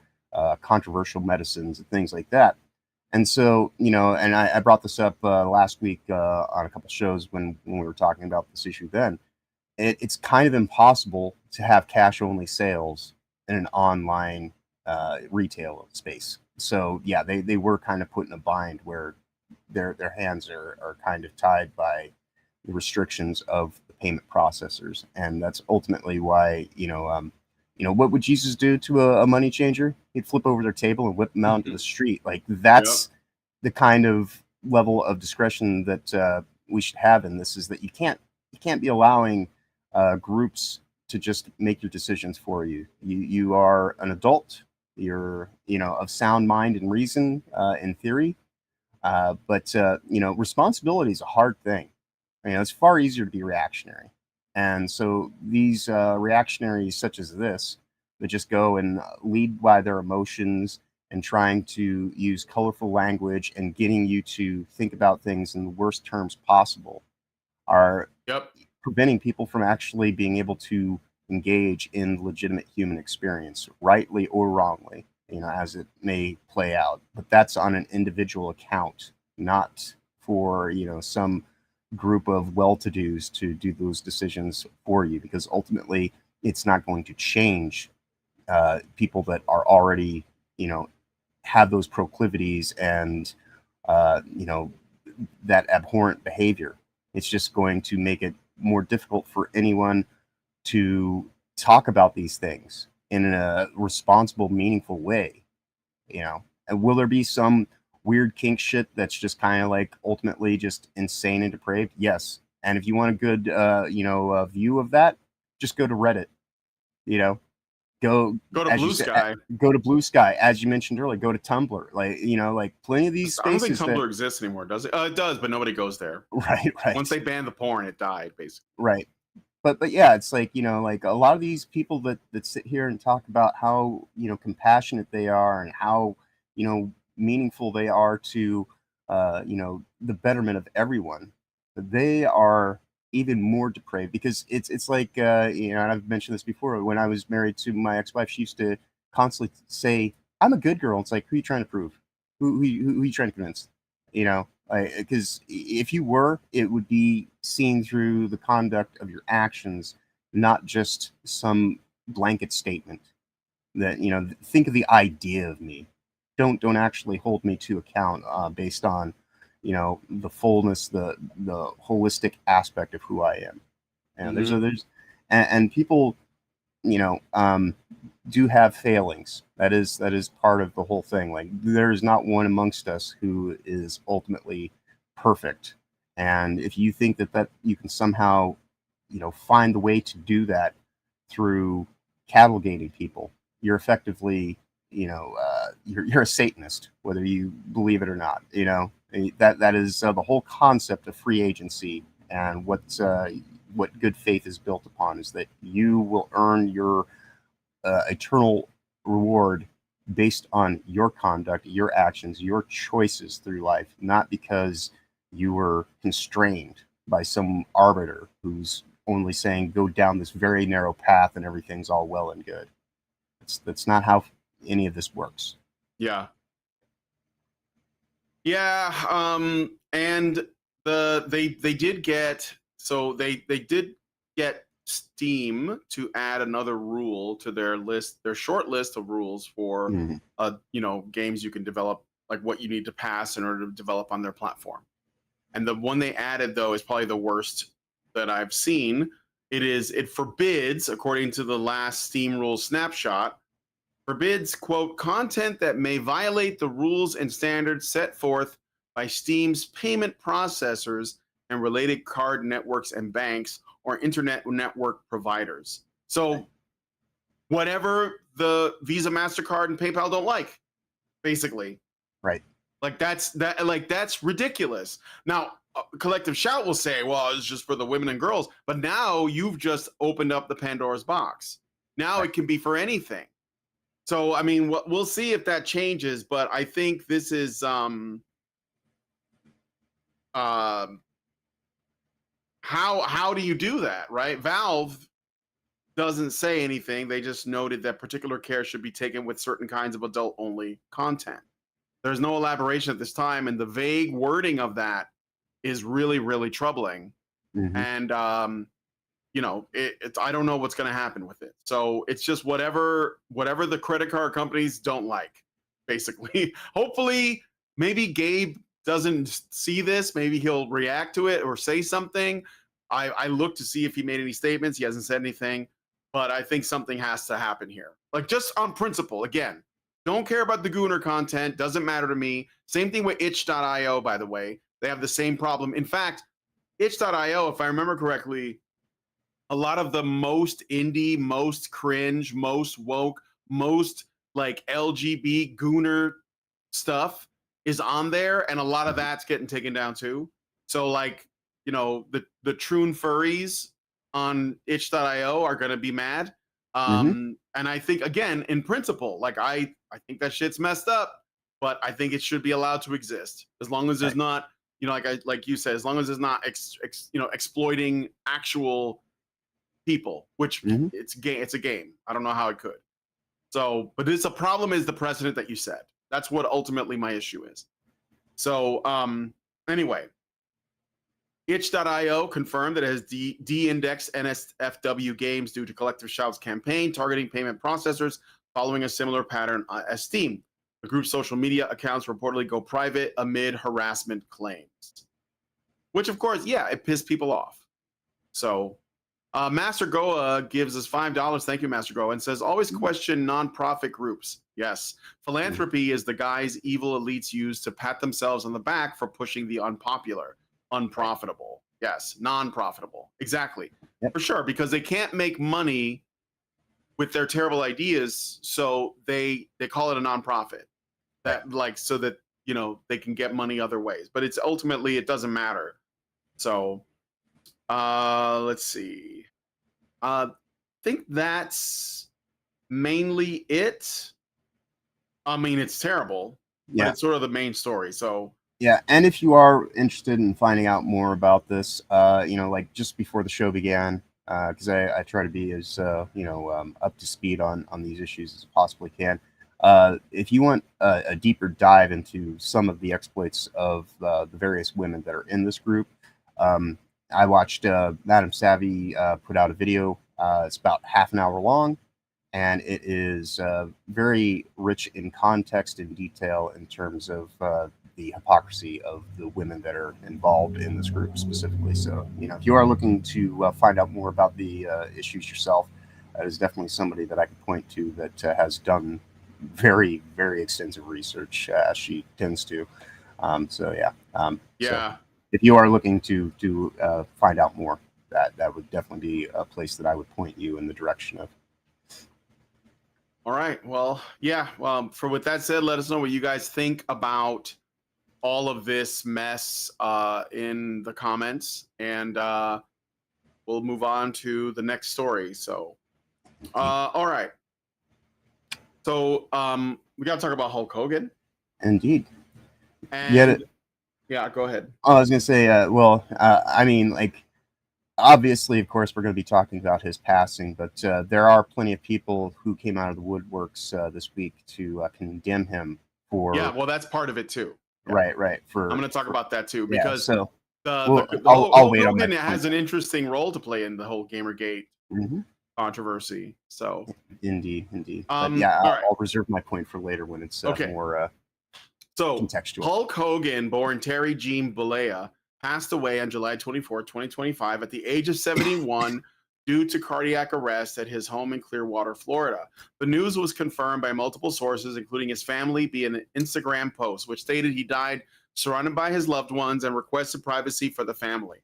controversial medicines and things like that. And so, and I brought this up last week on a couple shows when we were talking about this issue then. It's kind of impossible to have cash-only sales in an online retail space. So, yeah, they were kind of put in a bind where their hands are kind of tied by the restrictions of the payment processors. And that's ultimately why, what would Jesus do to a money changer? He'd flip over their table and whip them out into the street. Like, that's the kind of level of discretion that we should have in this, is that you can't be allowing groups to just make your decisions for you. You are an adult. You're, of sound mind and reason in theory. But responsibility is a hard thing. It's far easier to be reactionary. And so these reactionaries such as this that just go and lead by their emotions and trying to use colorful language and getting you to think about things in the worst terms possible are Yep. preventing people from actually being able to engage in legitimate human experience, rightly or wrongly, as it may play out. But that's on an individual account, not for, some group of well-to-dos to do those decisions for you, because ultimately it's not going to change people that are already, have those proclivities and, that abhorrent behavior. It's just going to make it more difficult for anyone to talk about these things in a responsible, meaningful way, And will there be some weird kink shit that's just kind of like ultimately just insane and depraved? Yes. And if you want a good, view of that, just go to Reddit. You know, go Go to as you Blue said, Sky. go to Blue Sky, as you mentioned earlier. Go to Tumblr, like plenty of these I don't think spaces Tumblr that exists anymore, does it? It does, but nobody goes there. right, Once they right, banned the porn, it died, basically. right. But yeah, it's like like a lot of these people that sit here and talk about how compassionate they are and how meaningful they are to the betterment of everyone. But they are even more depraved because it's like and I've mentioned this before. When I was married to my ex-wife, she used to constantly say, "I'm a good girl." It's like, who are you trying to prove? Who are you trying to convince? You know, because if you were, it would be seen through the conduct of your actions, not just some blanket statement that think of the idea of me. Don't actually hold me to account based on the fullness, the holistic aspect of who I am. And Mm-hmm. and people you know um do have failings. That is part of the whole thing. Like, there is not one amongst us who is ultimately perfect, and if you think that you can somehow find the way to do that through cavalgating people, you're effectively you're a Satanist, whether you believe it or not. That is the whole concept of free agency, and what good faith is built upon is that you will earn your eternal reward based on your conduct, your actions, your choices through life, not because you were constrained by some arbiter who's only saying go down this very narrow path and everything's all well and good. That's not how any of this works. Yeah. Yeah. And they did get Steam to add another rule to their short list of rules for Mhm. games you can develop, like what you need to pass in order to develop on their platform. And the one they added, though, is probably the worst that I've seen. It forbids, according to the last Steam rules snapshot, forbids, quote, content that may violate the rules and standards set forth by Steam's payment processors and related card networks and banks or internet network providers. So whatever the Visa, MasterCard, and PayPal don't like, basically. Right. That's ridiculous. Now, Collective Shout will say, well, it's just for the women and girls. But now you've just opened up the Pandora's box. Now Right. it can be for anything. So, I mean, we'll see if that changes. But I think this is how do you do that, right? Valve doesn't say anything. They just noted that particular care should be taken with certain kinds of adult-only content. There's no elaboration at this time, and the vague wording of that is really, really troubling. Mhm. And it's I don't know what's going to happen with it. So it's just whatever the credit card companies don't like, basically. Hopefully, maybe Gabe doesn't see this. Maybe he'll react to it or say something. I looked to see if he made any statements. He hasn't said anything, but I think something has to happen here. Like, just on principle. Again, don't care about the Gooner content. Doesn't matter to me. Same thing with itch.io, by the way. They have the same problem. In fact, itch.io, if I remember correctly, a lot of the most indie, most cringe, most woke, most like LGB Gooner stuff is on there, and a lot of that's getting taken down too. So, like, the Troon furries on itch.io are going to be mad. And I think, again, in principle, like I think that shit's messed up, but I think it should be allowed to exist as long as there's not, you know, like you said, as long as it's not exploiting actual people, which it's a game. I don't know how it could. So, but it's a problem is the precedent that you said. That's what ultimately my issue is. So, anyway, itch.io confirmed that it has de-indexed NSFW games due to Collective Shout's campaign targeting payment processors, following a similar pattern as Steam. The group's social media accounts reportedly go private amid harassment claims, which, of course, yeah, it pissed people off. So, Master Goa gives us $5. Thank you, Master Goa, and says, always question nonprofit groups. Yes. Philanthropy is the guise evil elites use to pat themselves on the back for pushing the unpopular, unprofitable. Yes, non-profitable. Exactly. For sure, because they can't make money with their terrible ideas, so they call it a nonprofit. That like so that, you know, they can get money other ways. But it's ultimately it doesn't matter. So let's see. I think that's mainly it. I mean, it's terrible, but it's sort of the main story. So yeah, and if you are interested in finding out more about this, you know, like just before the show began, because I try to be as up to speed on these issues as I possibly can. If you want a deeper dive into some of the exploits of the various women that are in this group, I watched Madam Savvy put out a video. It's about half an hour long, and it is very rich in context and detail in terms of the hypocrisy of the women that are involved in this group specifically. So, you know, if you are looking to find out more about the issues yourself, that is definitely somebody that I could point to that has done very, very extensive research, as she tends to. So if you are looking to find out more, that would definitely be a place that I would point you in the direction of. All right. Well, yeah. For with that said, let us know what you guys think about all of this mess in the comments, and we'll move on to the next story. So, all right. So, we got to talk about Hulk Hogan. Indeed. And yeah, go ahead. I was going to say, I mean, like, obviously, of course, we're going to be talking about his passing, but there are plenty of people who came out of the woodworks this week to condemn him for. Yeah, well, that's part of it too. Right. I'm going to talk about that too, because the Hulk Hogan has an interesting role to play in the whole Gamergate controversy. So indeed. But yeah, I'll reserve my point for later when it's more contextual. Hulk Hogan, born Terry Jean Bollea, passed away on July 24, 2025 at the age of 71 due to cardiac arrest at his home in Clearwater, Florida. The news was confirmed by multiple sources, including his family, via an Instagram post, which stated he died surrounded by his loved ones and requested privacy for the family.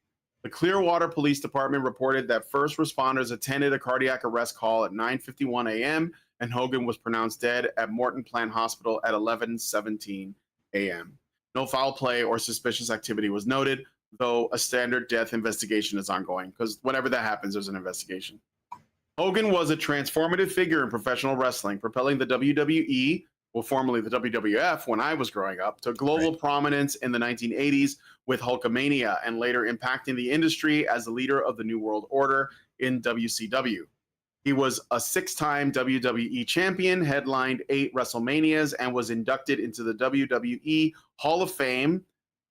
The Clearwater Police Department reported that first responders attended a cardiac arrest call at 9:51 a.m., and Hogan was pronounced dead at Morton Plant Hospital at 11:17 a.m. No foul play or suspicious activity was noted, though a standard death investigation is ongoing, because whenever that happens, there's an investigation. Hogan was a transformative figure in professional wrestling, propelling the WWE, well, formerly the WWF when I was growing up, to global prominence in the 1980s with Hulkamania, and later impacting the industry as the leader of the New World Order in WCW. He was a 6-time WWE champion, headlined 8 WrestleManias, and was inducted into the WWE Hall of Fame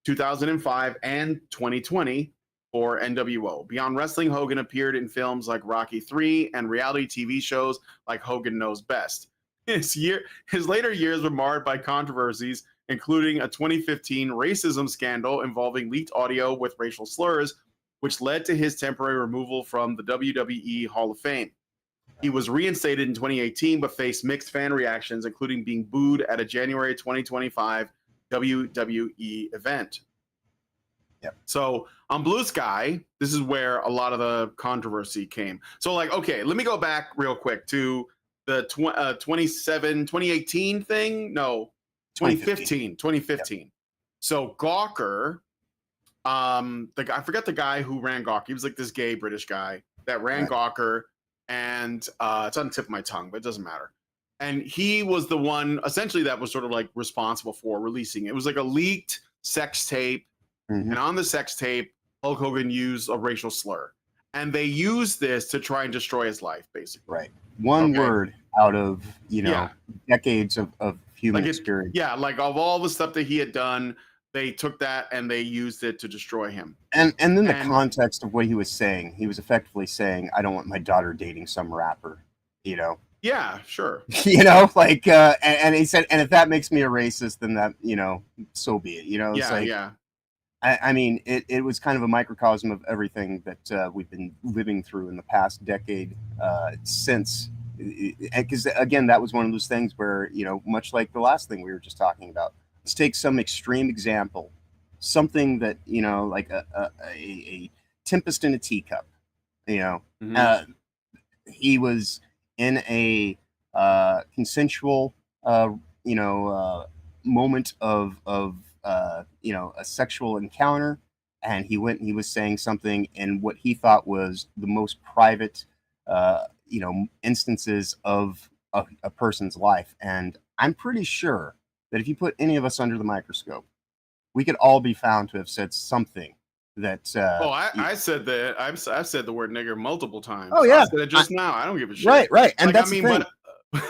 2005 and 2020 for NWO. Beyond wrestling, Hogan appeared in films like Rocky III and reality TV shows like Hogan Knows Best. His later years were marred by controversies, including a 2015 racism scandal involving leaked audio with racial slurs, which led to his temporary removal from the WWE Hall of Fame. He was reinstated in 2018, but faced mixed fan reactions, including being booed at a January 2025 WWE event. So on Blue Sky, this is where a lot of the controversy came. So, like, okay, let me go back real quick to the 2018 thing. No, 2015. So Gawker, I forget the guy who ran Gawker. He was like this gay British guy that ran Gawker. and it's on the tip of my tongue, but it doesn't matter. And he was the one essentially that was sort of like responsible for releasing it. It was like a leaked sex tape, and on the sex tape, Hulk Hogan used a racial slur, and they used this to try and destroy his life, basically. Right. One word out of decades of human experience. Yeah, like of all the stuff that he had done, they took that and they used it to destroy him. And then the context of what he was saying, he was effectively saying, "I don't want my daughter dating some rapper," Yeah, sure. Like, and he said, and if that makes me a racist, then that, so be it. It's like, yeah. I mean, it was kind of a microcosm of everything that we've been living through in the past decade since. Because again, that was one of those things where, much like the last thing we were just talking about, let's take some extreme example, something that, like a tempest in a teacup, he was in a consensual, moment of a sexual encounter, and he went and he was saying something in what he thought was the most private, instances of a person's life. And I'm pretty sure that if you put any of us under the microscope, we could all be found to have said something that. I said that. I've said the word nigger multiple times. Oh yeah, I said it just now. I don't give a shit. Right, and like, that's the thing.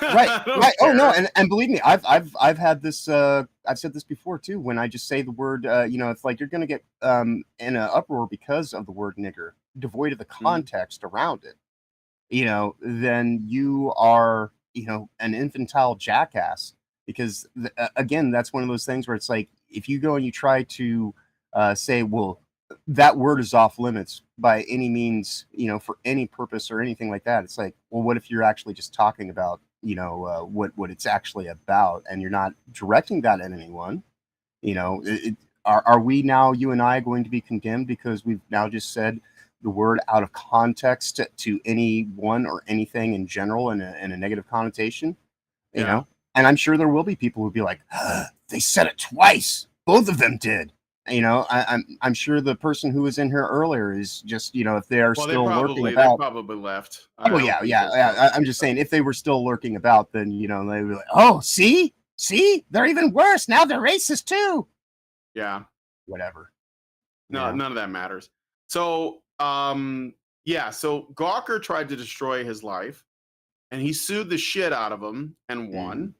Right. Oh no, and believe me, I've had this. I've said this before too. When I just say the word, it's like you're gonna get in an uproar because of the word nigger, devoid of the context around it. Then you are, an infantile jackass. Because again, that's one of those things where it's like if you go and you try to say, well, that word is off limits by any means, for any purpose or anything like that. It's like, well, what if you're actually just talking about, what it's actually about, and you're not directing that at anyone? Are we now, you and I, going to be condemned because we've now just said the word out of context to anyone or anything in general in a negative connotation? And I'm sure there will be people who'll be like, they said it twice. Both of them did. I'm sure the person who was in here earlier is just, if they are still lurking about. They probably left. Yeah. I'm just saying, if they were still lurking about, then, they would be like, oh, see, they're even worse. Now they're racist too. Yeah. Whatever. No, none of that matters. So, so Gawker tried to destroy his life, and he sued the shit out of him and won,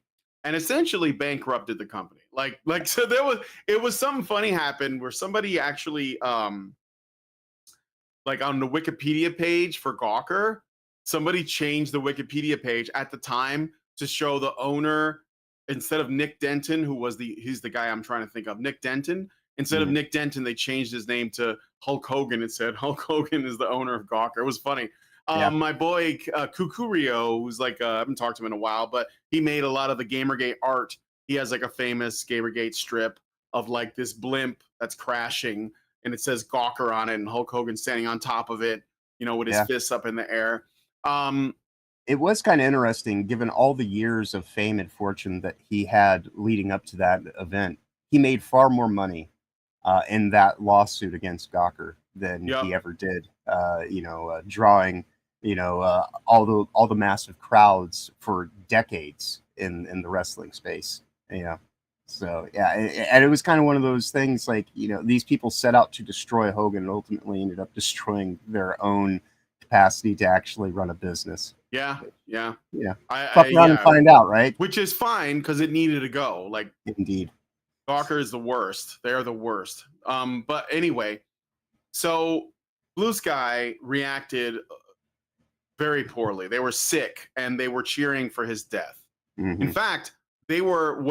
and essentially bankrupted the company. So it was something funny happened where somebody actually, like on the Wikipedia page for Gawker, somebody changed the Wikipedia page at the time to show the owner instead of Nick Denton, he's the guy I'm trying to think of, Nick Denton. Instead of Nick Denton, they changed his name to Hulk Hogan and said Hulk Hogan is the owner of Gawker. It was funny. My boy CULT-ure, who's like I haven't talked to him in a while, but he made a lot of the Gamergate art. He has like a famous Gamergate strip of like this blimp that's crashing, and it says Gawker on it, and Hulk Hogan standing on top of it, with his fists up in the air. It was kind of interesting, given all the years of fame and fortune that he had leading up to that event. He made far more money in that lawsuit against Gawker than he ever did. Drawing all the massive crowds for decades in the wrestling space. So and it was kind of one of those things like, these people set out to destroy Hogan and ultimately ended up destroying their own capacity to actually run a business. Yeah. Fuck around and find out, right? Which is fine because it needed to go. Like, indeed, Gawker is the worst. They are the worst. But anyway, so Blue Sky reacted very poorly. They were sick and they were cheering for his death. In fact, they were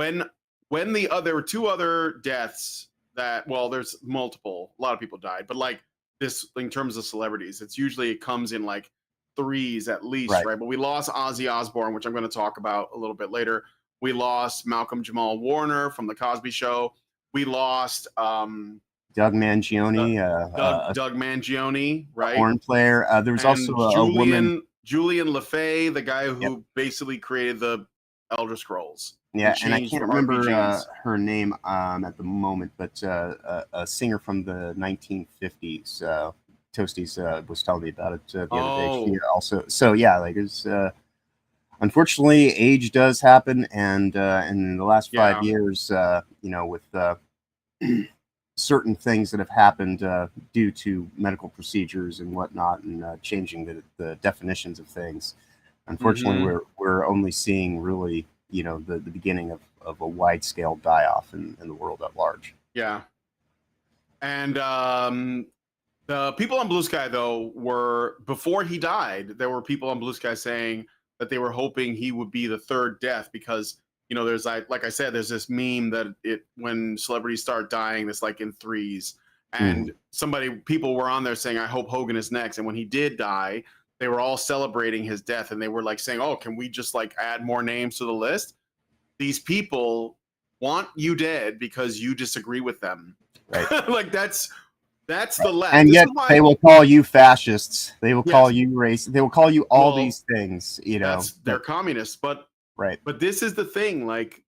there were two other deaths that, well, there's multiple. A lot of people died, but like this, in terms of celebrities, it comes in like threes at least, right? But we lost Ozzy Osbourne, which I'm going to talk about a little bit later. We lost Malcolm Jamal Warner from the Cosby Show. We lost Doug Mangione, Doug Mangione, right? Horn player. There was also a woman, Julian LaFay, the guy who basically created the Elder Scrolls. Yeah, and I can't remember her name at the moment, but a singer from the 1950s. Toasties was telling me about it the other day. She Oh, also, so yeah, like it's unfortunately age does happen, and in the last 5 years, with certain things that have happened due to medical procedures and whatnot, and changing the definitions of things. Unfortunately, mm-hmm. we're only seeing really, the beginning of a wide scale die off in the world at large. Yeah. And the people on Blue Sky, though, were, before he died, there were people on Blue Sky saying that they were hoping he would be the third death because, there's like I said, there's this meme that when celebrities start dying, it's like in threes. And people were on there saying, I hope Hogan is next. And when he did die, they were all celebrating his death. And they were like saying, oh, can we just like add more names to the list? These people want you dead because you disagree with them. Right. Like that's the left. And This yet is why, they will call you fascists. They will call yes, you racist. They will call you all well, these things, they're communists. But right. this is the thing. Like,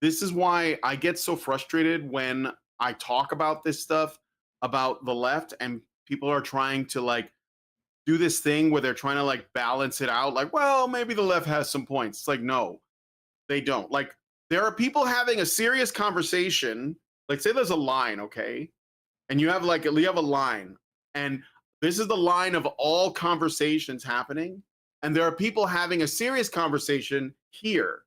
this is why I get so frustrated when I talk about this stuff about the left and people are trying to like do this thing where they're trying to like balance it out. Like, well, maybe the left has some points. It's like, no, they don't. Like, there are people having a serious conversation. Like, say there's a line, okay? And you have a line, and this is the line of all conversations happening, and there are people having a serious conversation here,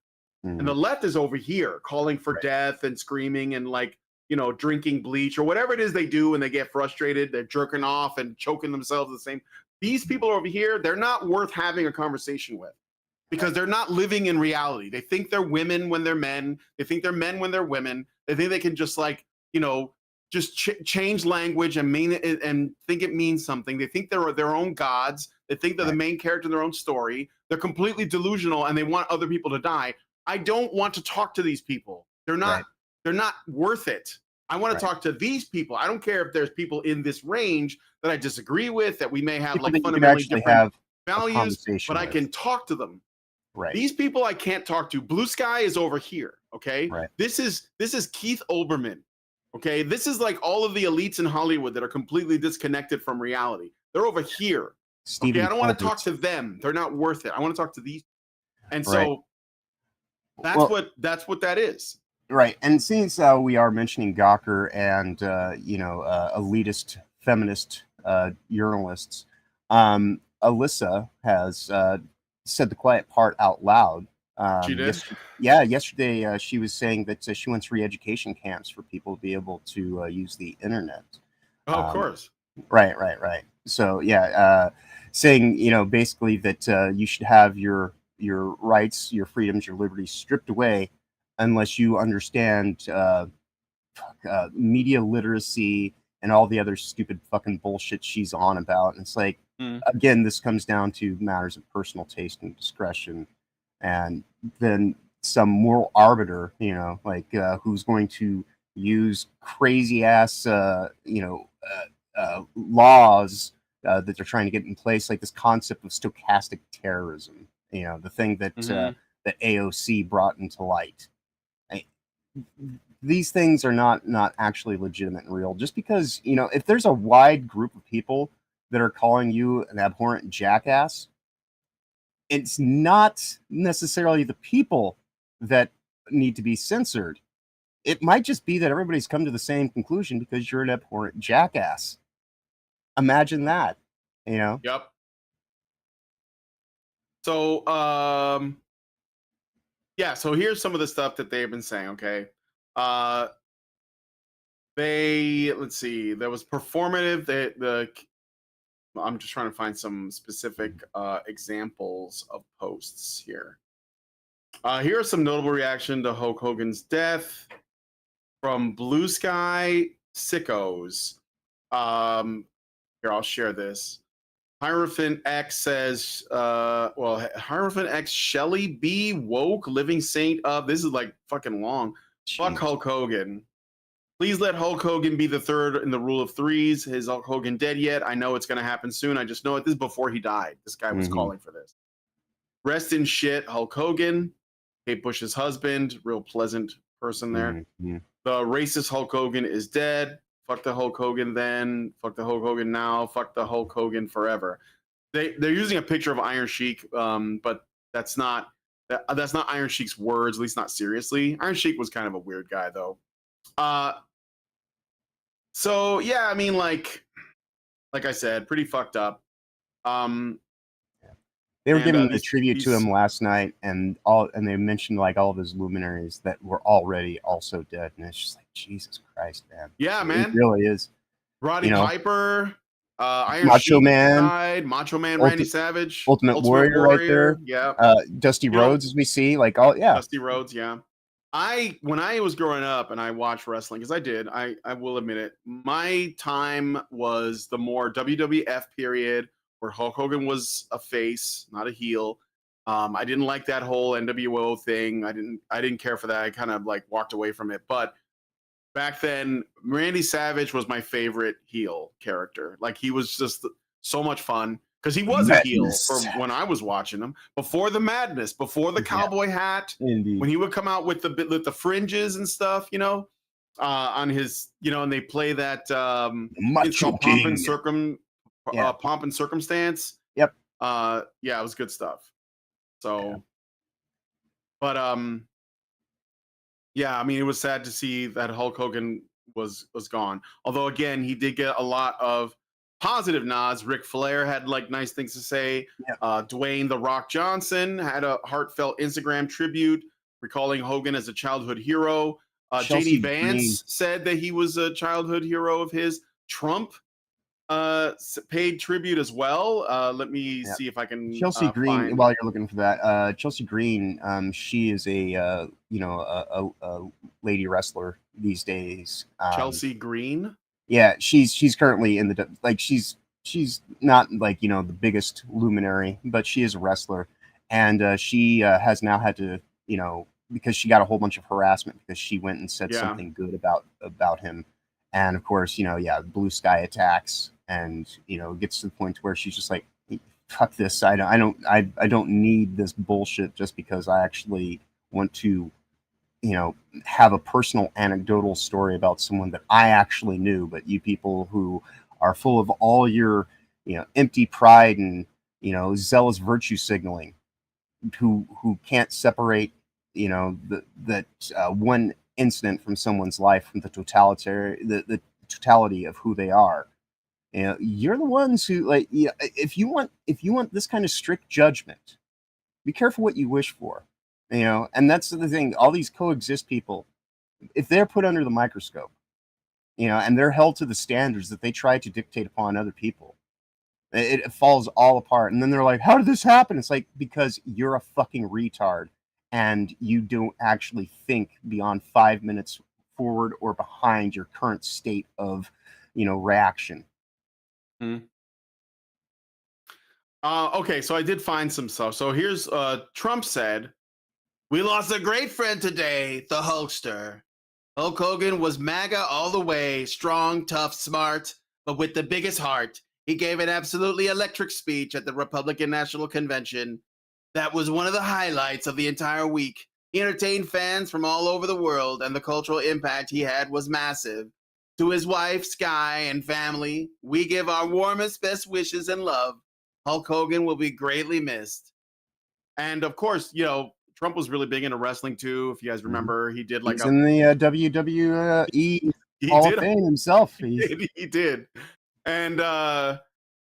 and the left is over here calling for Right. death and screaming and like drinking bleach or whatever it is they do when they get frustrated. They're jerking off and choking themselves the same. These people over here, they're not worth having a conversation with because they're not living in reality. They think they're women when they're men. They think they're men when they're women. They think they can just like just change language and mean it and think it means something. They think they're their own gods. They think they're the main character in their own story. They're completely delusional and they want other people to die. I don't want to talk to these people. They're not worth it. I want to talk to these people. I don't care if there's people in this range that I disagree with, that we may have People like that you can fundamentally actually different have values, but I with. can talk to them. Right. These people I can't talk to. Blue Sky is over here. Okay. Right. This is Keith Olbermann. Okay. This is like all of the elites in Hollywood that are completely disconnected from reality. They're over here. Stephen okay. I don't want to Colbert. talk to them. They're not worth it. I want to talk to these. And Right. so that's what that is. Right. And since we are mentioning Gawker and elitist feminist journalists, Alyssa has said the quiet part out loud. She did? Yesterday she was saying that she wants re-education camps for people to be able to use the internet. Oh, of course. Right. So saying basically that you should have your rights, your freedoms, your liberties stripped away unless you understand media literacy and all the other stupid fucking bullshit she's on about. And it's like, again, this comes down to matters of personal taste and discretion, and then some moral arbiter, who's going to use crazy ass, laws that they're trying to get in place, like this concept of stochastic terrorism. The thing that that AOC brought into light. These things are not actually legitimate and real. Just because if there's a wide group of people that are calling you an abhorrent jackass, it's not necessarily the people that need to be censored. It might just be that everybody's come to the same conclusion because you're an abhorrent jackass. Imagine that, Yep. So, so here's some of the stuff that they've been saying, okay? Let's see, there was performative, I'm just trying to find some specific examples of posts here. Here are some notable reaction to Hulk Hogan's death from Blue Sky Sickos. Here, I'll share this. Hierophant X says, Hierophant X, Shelly B, woke, living saint of, this is like fucking long. Jeez. Fuck Hulk Hogan. Please let Hulk Hogan be the third in the rule of threes. Is Hulk Hogan dead yet? I know it's going to happen soon. I just know it. This is before he died. This guy was calling for this. Rest in shit, Hulk Hogan. Kate Bush's husband, real pleasant person there. The racist Hulk Hogan is dead. Fuck the Hulk Hogan then. Fuck the Hulk Hogan now. Fuck the Hulk Hogan forever. They're using a picture of Iron Sheik, but that's not Iron Sheik's words, at least not seriously. Iron Sheik was kind of a weird guy though. So yeah, I mean, like I said, pretty fucked up. They were giving a tribute to him last night, and they mentioned like all of his luminaries that were already also dead, and it's just like, Jesus Christ, man. Yeah, man, it really is. Roddy Piper, Iron Macho Sheik Man died, Macho Man, Randy Savage, Ultimate Warrior right there. Yeah, Dusty Rhodes, as we see, like all Dusty Rhodes, yeah. When I was growing up and I watched wrestling, because I did, I will admit it, my time was the more WWF period where Hulk Hogan was a face, not a heel. I didn't like that whole NWO thing. I didn't care for that. I kind of like walked away from it. But back then, Randy Savage was my favorite heel character. Like he was just so much fun because he was a heel for when I was watching him. Before the madness, before the cowboy hat, indeed. When he would come out with the fringes and stuff, on his, and they play that it's called Pomp and Circumstance. Yep. Yeah, it was good stuff. So, but yeah, I mean, it was sad to see that Hulk Hogan was gone. Although, again, he did get a lot of positive nods. Ric Flair had like nice things to say. Yep. Dwayne "The Rock" Johnson had a heartfelt Instagram tribute, recalling Hogan as a childhood hero. JD Vance said that he was a childhood hero of his. Trump paid tribute as well. Let me see if I can. Chelsea Green, while you're looking for that, Chelsea Green, she is a lady wrestler these days. Chelsea Green. Yeah, she's currently in the she's not like the biggest luminary, but she is a wrestler, and she has now had to because she got a whole bunch of harassment because she went and said something good about him. And of course, blue sky attacks, and gets to the point where she's just like, "Fuck this! I don't need this bullshit just because I actually want to, have a personal anecdotal story about someone that I actually knew." But you people who are full of all your, empty pride and zealous virtue signaling, who can't separate, that one incident from someone's life from the totality of who they are. You're the ones who if you want this kind of strict judgment, be careful what you wish for. And that's the thing. All these coexist people, if they're put under the microscope, and they're held to the standards that they try to dictate upon other people, it falls all apart. And then they're like, "How did this happen?" It's like, because you're a fucking retard and you don't actually think beyond 5 minutes forward or behind your current state of, reaction. Okay, so I did find some stuff. So here's Trump said, "We lost a great friend today, the Hulkster. Hulk Hogan was MAGA all the way, strong, tough, smart, but with the biggest heart. He gave an absolutely electric speech at the Republican National Convention. That was one of the highlights of the entire week. He entertained fans from all over the world, and the cultural impact he had was massive. To his wife, Sky, and family, we give our warmest, best wishes and love. Hulk Hogan will be greatly missed." And of course, Trump was really big into wrestling too. If you guys remember, he did He's in the WWE Hall of Fame himself. He did. And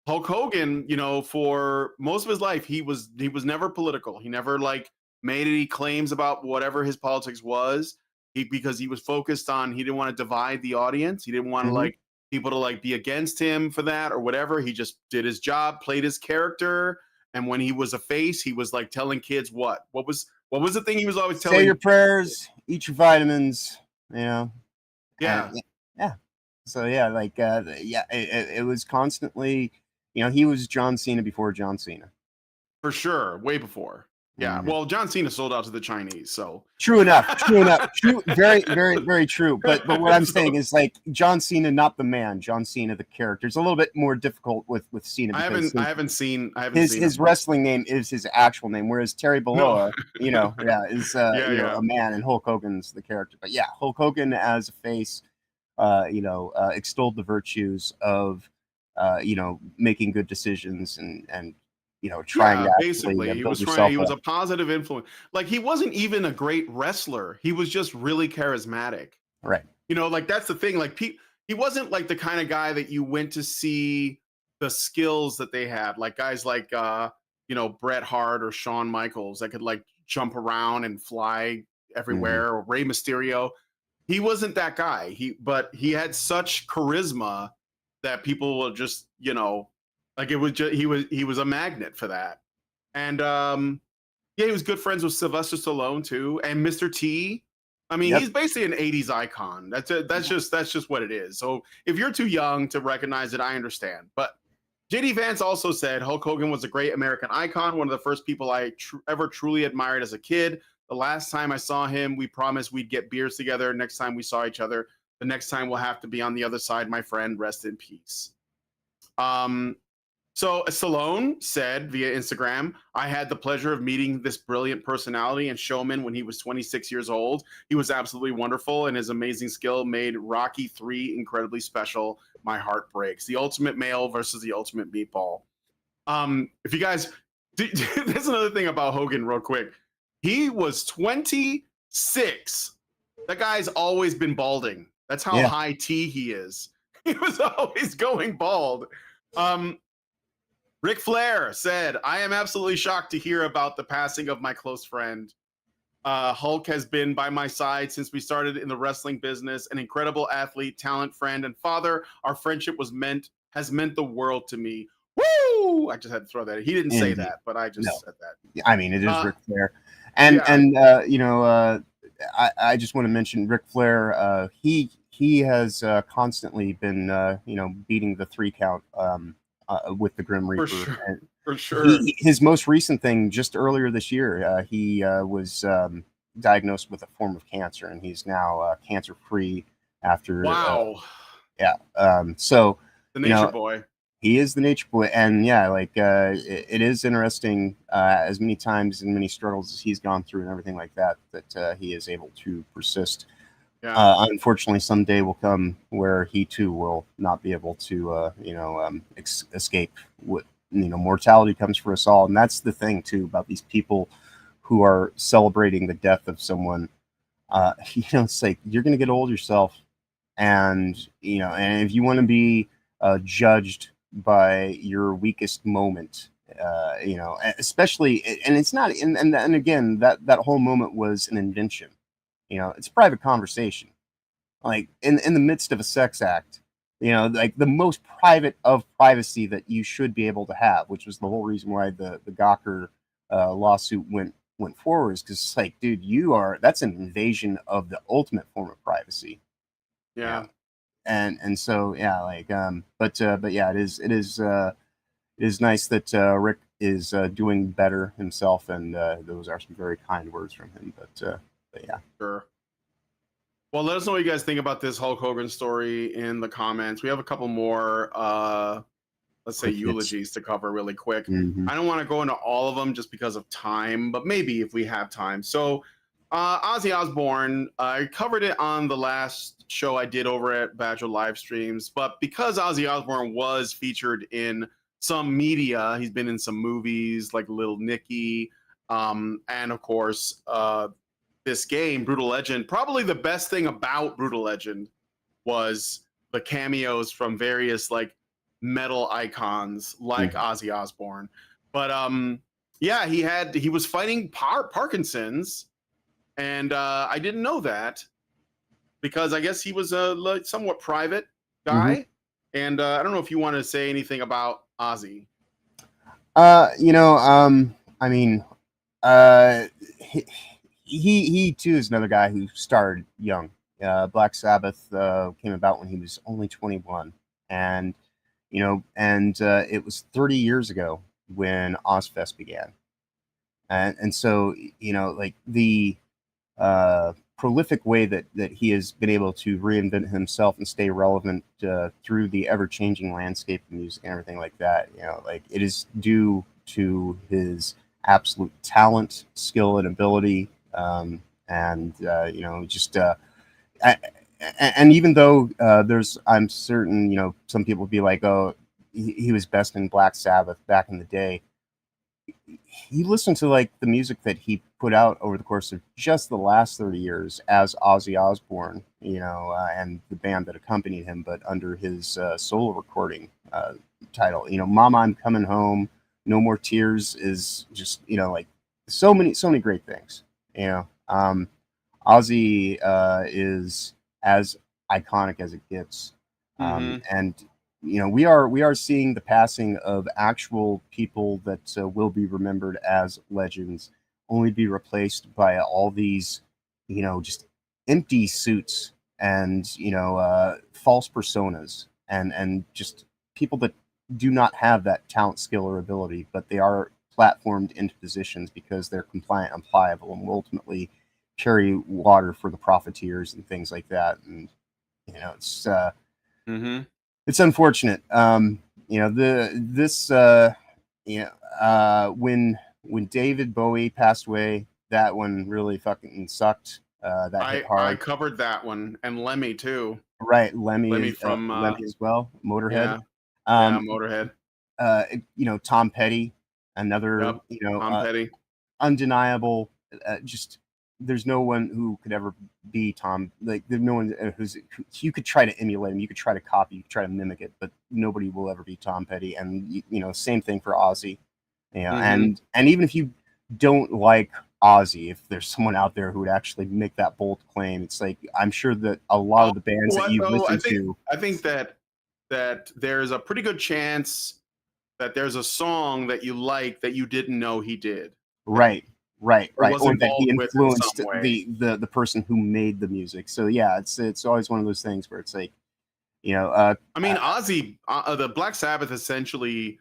Hulk Hogan, for most of his life, he was never political. He never made any claims about whatever his politics was. Because he was focused on, he didn't want to divide the audience. He didn't want to people to be against him for that or whatever. He just did his job, played his character. And when he was a face, he was telling kids what was the thing he was always telling? Say your prayers, eat your vitamins, Yeah. Yeah. So it was constantly, he was John Cena before John Cena. For sure, way before. Yeah, well, John Cena sold out to the Chinese, so true enough. True, very, very, very true. But what I'm saying is John Cena, not the man. John Cena, the character. It's a little bit more difficult with Cena. I haven't seen his wrestling name is his actual name, whereas Terry Bollea, is a man, and Hulk Hogan's the character. But yeah, Hulk Hogan as a face, extolled the virtues of, making good decisions and trying to actually basically, he build was trying. yourself He was up. a positive influence. Like he wasn't even a great wrestler. He was just really charismatic. Right. Like that's the thing. Like he wasn't like the kind of guy that you went to see the skills that they had. Like guys like Bret Hart or Shawn Michaels that could like jump around and fly everywhere, or Rey Mysterio. He wasn't that guy. But he had such charisma that people will just, like it was just he was a magnet for that. And yeah, he was good friends with Sylvester Stallone too, and Mr. T. I mean, Yep. he's basically an '80s icon. That's it. That's just what it is. So if you're too young to recognize it, I understand. But JD Vance also said Hulk Hogan was a great American icon, one of the first people I ever truly admired as a kid. The last time I saw him, we promised we'd get beers together. Next time we saw each other, the next time we'll have to be on the other side, my friend. Rest in peace. So Stallone said via Instagram, I had the pleasure of meeting this brilliant personality and showman when he was 26 years old. He was absolutely wonderful, and his amazing skill made Rocky 3 incredibly special. My heart breaks. The ultimate male versus the ultimate meatball. If you guys, there's another thing about Hogan real quick. He was 26. That guy's always been balding. That's how high T he is. He was always going bald. Ric Flair said, I am absolutely shocked to hear about the passing of my close friend. Hulk has been by my side since we started in the wrestling business, an incredible athlete, talent, friend, and father. Our friendship has meant the world to me. Woo! I just had to throw that in. He didn't say that, but I just said that. I mean, it is Ric Flair. And I just want to mention Ric Flair. He has constantly been beating the 3 count with the Grim Reaper. For sure. His most recent thing, just earlier this year, he was diagnosed with a form of cancer, and he's now cancer free after. Wow. So the nature boy. He is the nature boy, and it is interesting as many times and many struggles as he's gone through and everything like that he is able to persist. Yeah. Unfortunately, someday will come where he too will not be able to, escape. Mortality comes for us all, and that's the thing too about these people who are celebrating the death of someone. It's like you're going to get old yourself, and and if you want to be judged by your weakest moment, especially, and it's not, and again, that whole moment was an invention. It's a private conversation, like in the midst of a sex act, like the most private of privacy that you should be able to have, which was the whole reason why the Gawker lawsuit went forward, is because it's like, dude, that's an invasion of the ultimate form of privacy. Yeah. And so but yeah, it is nice that Rick is doing better himself, and those are some very kind words from him. But yeah. Sure. Well, let us know what you guys think about this Hulk Hogan story in the comments. We have a couple more, let's say, eulogies to cover really quick. Mm-hmm. I don't want to go into all of them just because of time, but maybe if we have time. So, Ozzy Osbourne, I covered it on the last show I did over at Badger Live Streams, but because Ozzy Osbourne was featured in some media, he's been in some movies like Little Nicky, and of course, this game, Brutal Legend. Probably the best thing about Brutal Legend was the cameos from various like metal icons like Ozzy Osbourne. But yeah, he was fighting Parkinson's, and I didn't know that because I guess he was a somewhat private guy. And I don't know if you want to say anything about Ozzy. I mean, he too is another guy who started young. Black Sabbath came about when he was only 21, and it was 30 years ago when Ozfest began, and so like the prolific way that he has been able to reinvent himself and stay relevant through the ever-changing landscape of music and everything like that. Like it is due to his absolute talent, skill, and ability. and even though I'm certain, some people be like, oh, he was best in Black Sabbath back in the day. You listen to like the music that he put out over the course of just the last 30 years as Ozzy Osbourne, and the band that accompanied him, but under his solo recording title. Mama, I'm Coming Home, No More Tears is just, like so many great things. Ozzy is as iconic as it gets. And we are seeing the passing of actual people that will be remembered as legends, only be replaced by all these, just empty suits and false personas and just people that do not have that talent, skill, or ability, but they are platformed into positions because they're compliant and pliable and will ultimately carry water for the profiteers and things like that. And it's it's unfortunate. When David Bowie passed away, that one really fucking sucked. That hit hard. I covered that one, and Lemmy too. Right, Lemmy from Lemmy as well. Motorhead. Motorhead. Tom Petty, another Tom Petty. undeniable. Just there's no one who could ever be Tom. Like there's no one you could try to emulate him, you could try to copy, you could try to mimic it, but nobody will ever be Tom Petty. And same thing for Ozzy. And even if you don't like Ozzy, if there's someone out there who would actually make that bold claim, it's like I'm sure that a lot of the bands that you listen to. I think that there's a pretty good chance that there's a song that you like that you didn't know he did. Right. Or that he influenced the person who made the music. So yeah, it's always one of those things where it's like, Ozzy, the Black Sabbath essentially,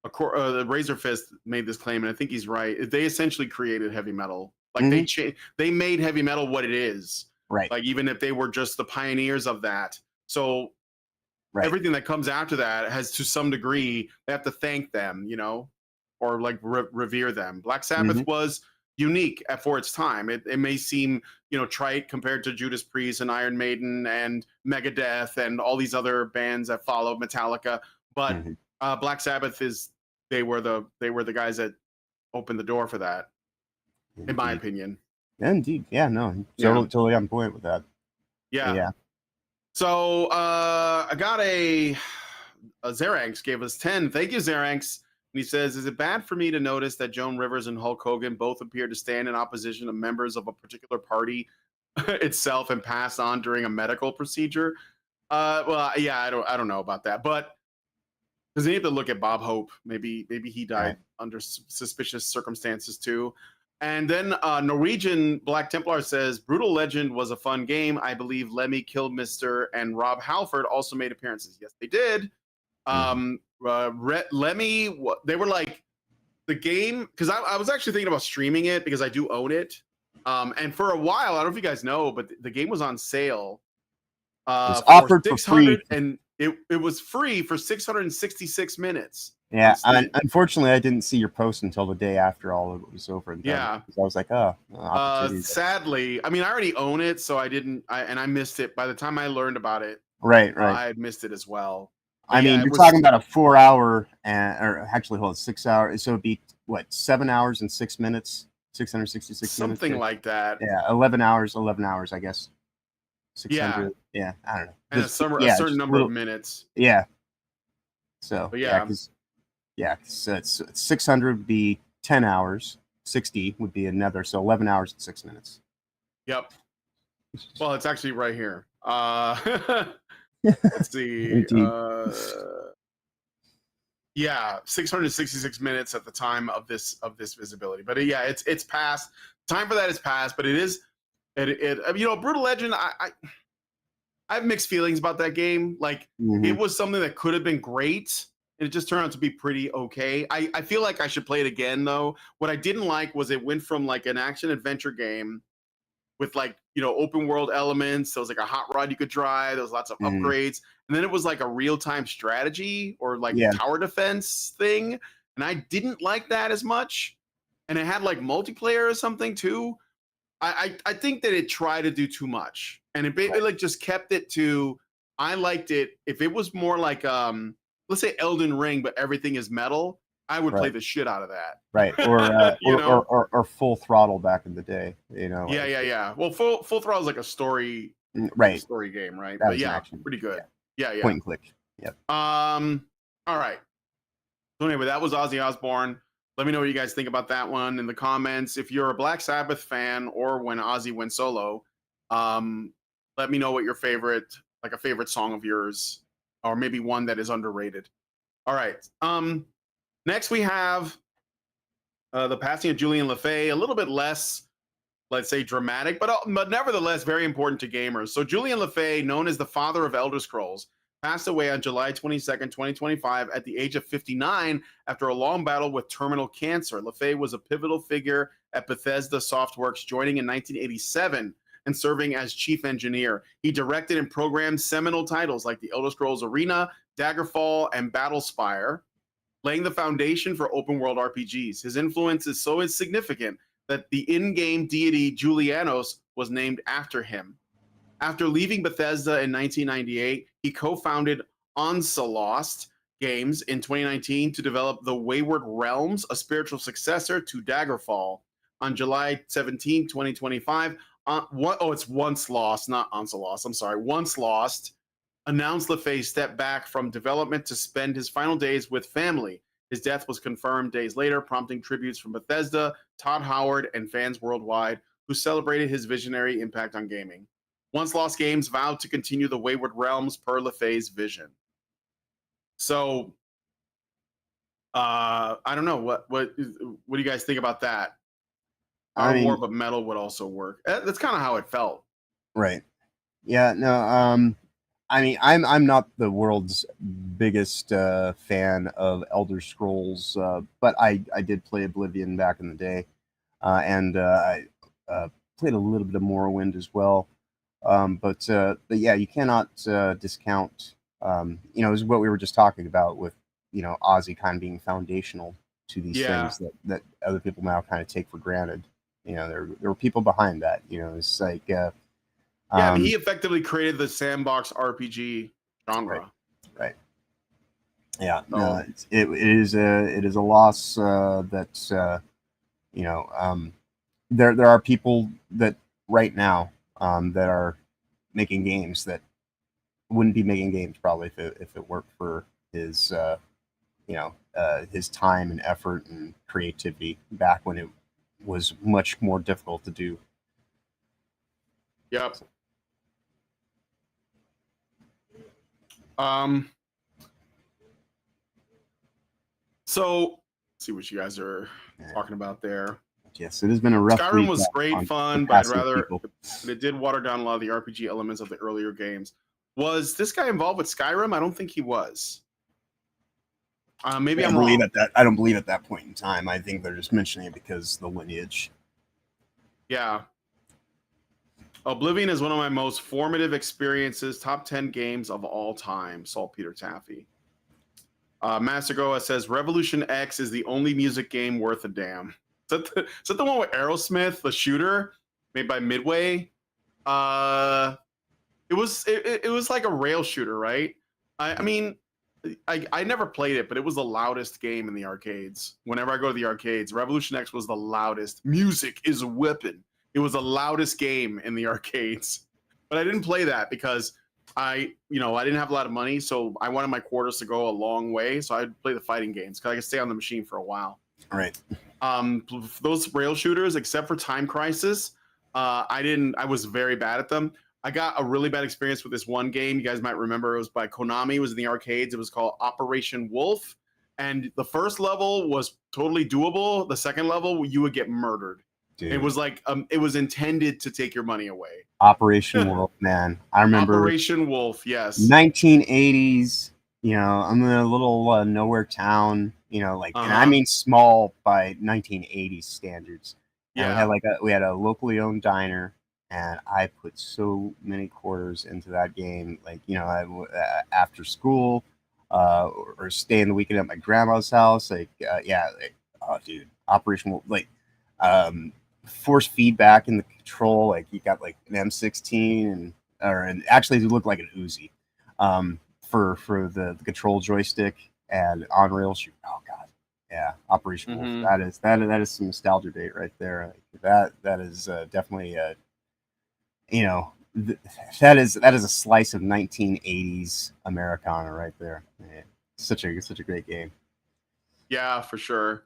the Razor Fist made this claim, and I think he's right. They essentially created heavy metal. Like they made heavy metal what it is. Right. Like even if they were just the pioneers of that. So everything that comes after that has, to some degree, they have to thank them, or like revere them. Black Sabbath was unique for its time. It may seem, trite compared to Judas Priest and Iron Maiden and Megadeth and all these other bands that followed, Metallica, but Black Sabbath they were the guys that opened the door for that, in my opinion. Indeed. Yeah, no, totally on point with that. Yeah. So I got a Xeranx gave us 10. Thank you, Xeranx. And he says, is it bad for me to notice that Joan Rivers and Hulk Hogan both appear to stand in opposition to members of a particular party itself and pass on during a medical procedure? Well, yeah, I don't know about that, but because you have to look at Bob Hope. Maybe he died under suspicious circumstances too. And then Norwegian Black Templar says, Brutal Legend was a fun game. I believe Lemmy Kilmister and Rob Halford also made appearances. Yes, they did. Lemmy, they were like the game, because I was actually thinking about streaming it because I do own it. And for a while, I don't know if you guys know, but the game was on sale. It was offered for free. And it was free for 666 minutes. Yeah, unfortunately, I didn't see your post until the day after all of it was over. And yeah, I was like, oh. Sadly, I already own it, so I missed it. By the time I learned about it, right, I had missed it as well. But you're talking about a 4 hour, or actually, hold on, 6 hours. So it'd be what, 7 hours and 6 minutes, 666 something minutes, like that. Yeah, 11 hours, I guess. 600. Yeah, I don't know. And a certain number of minutes. Yeah. So so it's 600 would be 10 hours. 60 would be another. So 11 hours and 6 minutes. Yep. Well, it's actually right here. Let's see. 666 minutes at the time of this visibility. But yeah, it's past. Time for that is past. But it is. Brutal Legend. I have mixed feelings about that game. Like it was something that could have been great. And it just turned out to be pretty okay. I feel like I should play it again, though. What I didn't like was it went from like an action adventure game with like, open world elements. There was like a hot rod you could drive. There was lots of upgrades. And then it was like a real-time strategy or like tower defense thing. And I didn't like that as much. And it had like multiplayer or something too. I think that it tried to do too much, and it like just kept it to. I liked it if it was more like let's say Elden Ring, but everything is metal. I would play Right. the shit out of that. Right. Or You know? or Full Throttle back in the day. You know, Yeah, like yeah, yeah. Well, Full Throttle is like a story, right. game, right? That But was an yeah, action. pretty good. Yeah, Point yeah. and click. Yep. All right. So anyway, that was Ozzy Osbourne. Let me know what you guys think about that one in the comments. If you're a Black Sabbath fan or when Ozzy went solo, let me know what your favorite, like a favorite song of yours, or maybe one that is underrated. All right. Next we have the passing of Julian Lefay, a little bit less, let's say, dramatic, but nevertheless very important to gamers. So Julian Lefay, known as the father of Elder Scrolls, passed away on July 22nd, 2025 at the age of 59 after a long battle with terminal cancer. Lefay was a pivotal figure at Bethesda Softworks, joining in 1987 and serving as chief engineer. He directed and programmed seminal titles like The Elder Scrolls Arena, Daggerfall, and Battlespire, laying the foundation for open world RPGs. His influence is so insignificant that the in-game deity Julianos was named after him. After leaving Bethesda in 1998, he co-founded Onslaught Games in 2019 to develop The Wayward Realms, a spiritual successor to Daggerfall. On July 17, 2025, it's Once Lost, not Onslaught. I'm sorry, Once Lost announced LaFay stepped back from development to spend his final days with family. His death was confirmed days later, prompting tributes from Bethesda, Todd Howard, and fans worldwide who celebrated his visionary impact on gaming. Once Lost Games vowed to continue the Wayward Realms per LaFay's vision. So, I don't know what do you guys think about that? I God of War, mean, but metal would also work. That's kind of how it felt. right. Yeah, no, I mean, I'm not the world's biggest fan of Elder Scrolls, but I did play Oblivion back in the day, and I played a little bit of Morrowind as well. But yeah, you cannot discount. Is what we were just talking about with Ozzy kind of being foundational to these Yeah. things that other people now kind of take for granted. There were people behind that. It's like. Yeah, I mean, he effectively created the sandbox RPG Right. genre. Right. Yeah. So, No, it is a loss that there are people that right now that are making games that wouldn't be making games probably if it weren't for his his time and effort and creativity back when it was much more difficult to do. yep. So let's see what you guys are talking about there. Yes, it has been a rough Skyrim week was on great fun, the but I'd passing of rather people. but it did water down a lot of the RPG elements of the earlier games. Was this guy involved with Skyrim? I don't think he was. Maybe I'm wrong. I don't believe at that point in time. I think they're just mentioning it because the lineage. Yeah. Oblivion is one of my most formative experiences. Top 10 games of all time. Saltpeter Taffy. Master Goa says Revolution X is the only music game worth a damn. Is that the one with Aerosmith, the shooter made by Midway? It was like a rail shooter, right? I mean, I never played it, but it was the loudest game in the arcades. Whenever I go to the arcades, Revolution X was the loudest. Music is a weapon. It was the loudest game in the arcades. But I didn't play that because I didn't have a lot of money, so I wanted my quarters to go a long way. So I'd play the fighting games because I could stay on the machine for a while. All right. Those rail shooters, except for Time Crisis, I was very bad at them. I got a really bad experience with this one game. You guys might remember it was by Konami. It was in the arcades. It was called Operation Wolf. And the first level was totally doable. The second level, you would get murdered. Dude. It was like it was intended to take your money away. Operation Wolf, man. I remember Operation Wolf, yes. 1980s. I'm in a little nowhere town. And I mean small by 1980s standards. And yeah, we had a locally owned diner, and I put so many quarters into that game. After school, or staying the weekend at my grandma's house. Oh, dude, Operation Wolf, force feedback in the control. Like you got like an M16 and actually it looked like an Uzi for the control joystick and on rail shoot. Oh god, yeah, Operation Wolf. That is some nostalgia bait right there. That is definitely that is a slice of 1980s Americana right there. Yeah, such a great game. Yeah, for sure.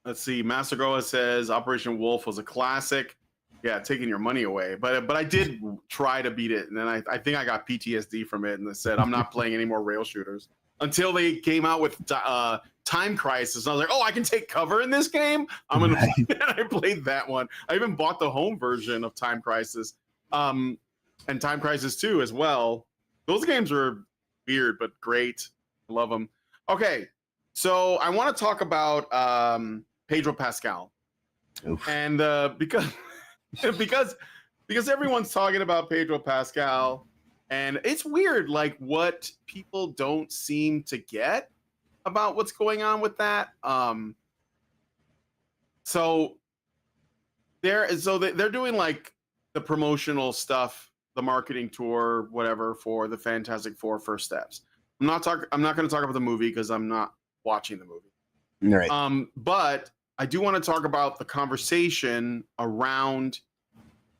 Let's see. Master Goa says Operation Wolf was a classic. Yeah, taking your money away. But I did try to beat it, and then I think I got PTSD from it, and they said I'm not playing any more rail shooters until they came out with Time Crisis. And I was like, oh, I can take cover in this game. I'm gonna. Play it. I played that one. I even bought the home version of Time Crisis, and Time Crisis 2 as well. Those games are weird but great. I love them. Okay, so I want to talk about Pedro Pascal. Oof. And because everyone's talking about Pedro Pascal, and it's weird, like what people don't seem to get about what's going on with that. So they're doing like the promotional stuff, the marketing tour, whatever, for the Fantastic Four First Steps. I'm not going to talk about the movie because I'm not watching the movie. Right. But I do want to talk about the conversation around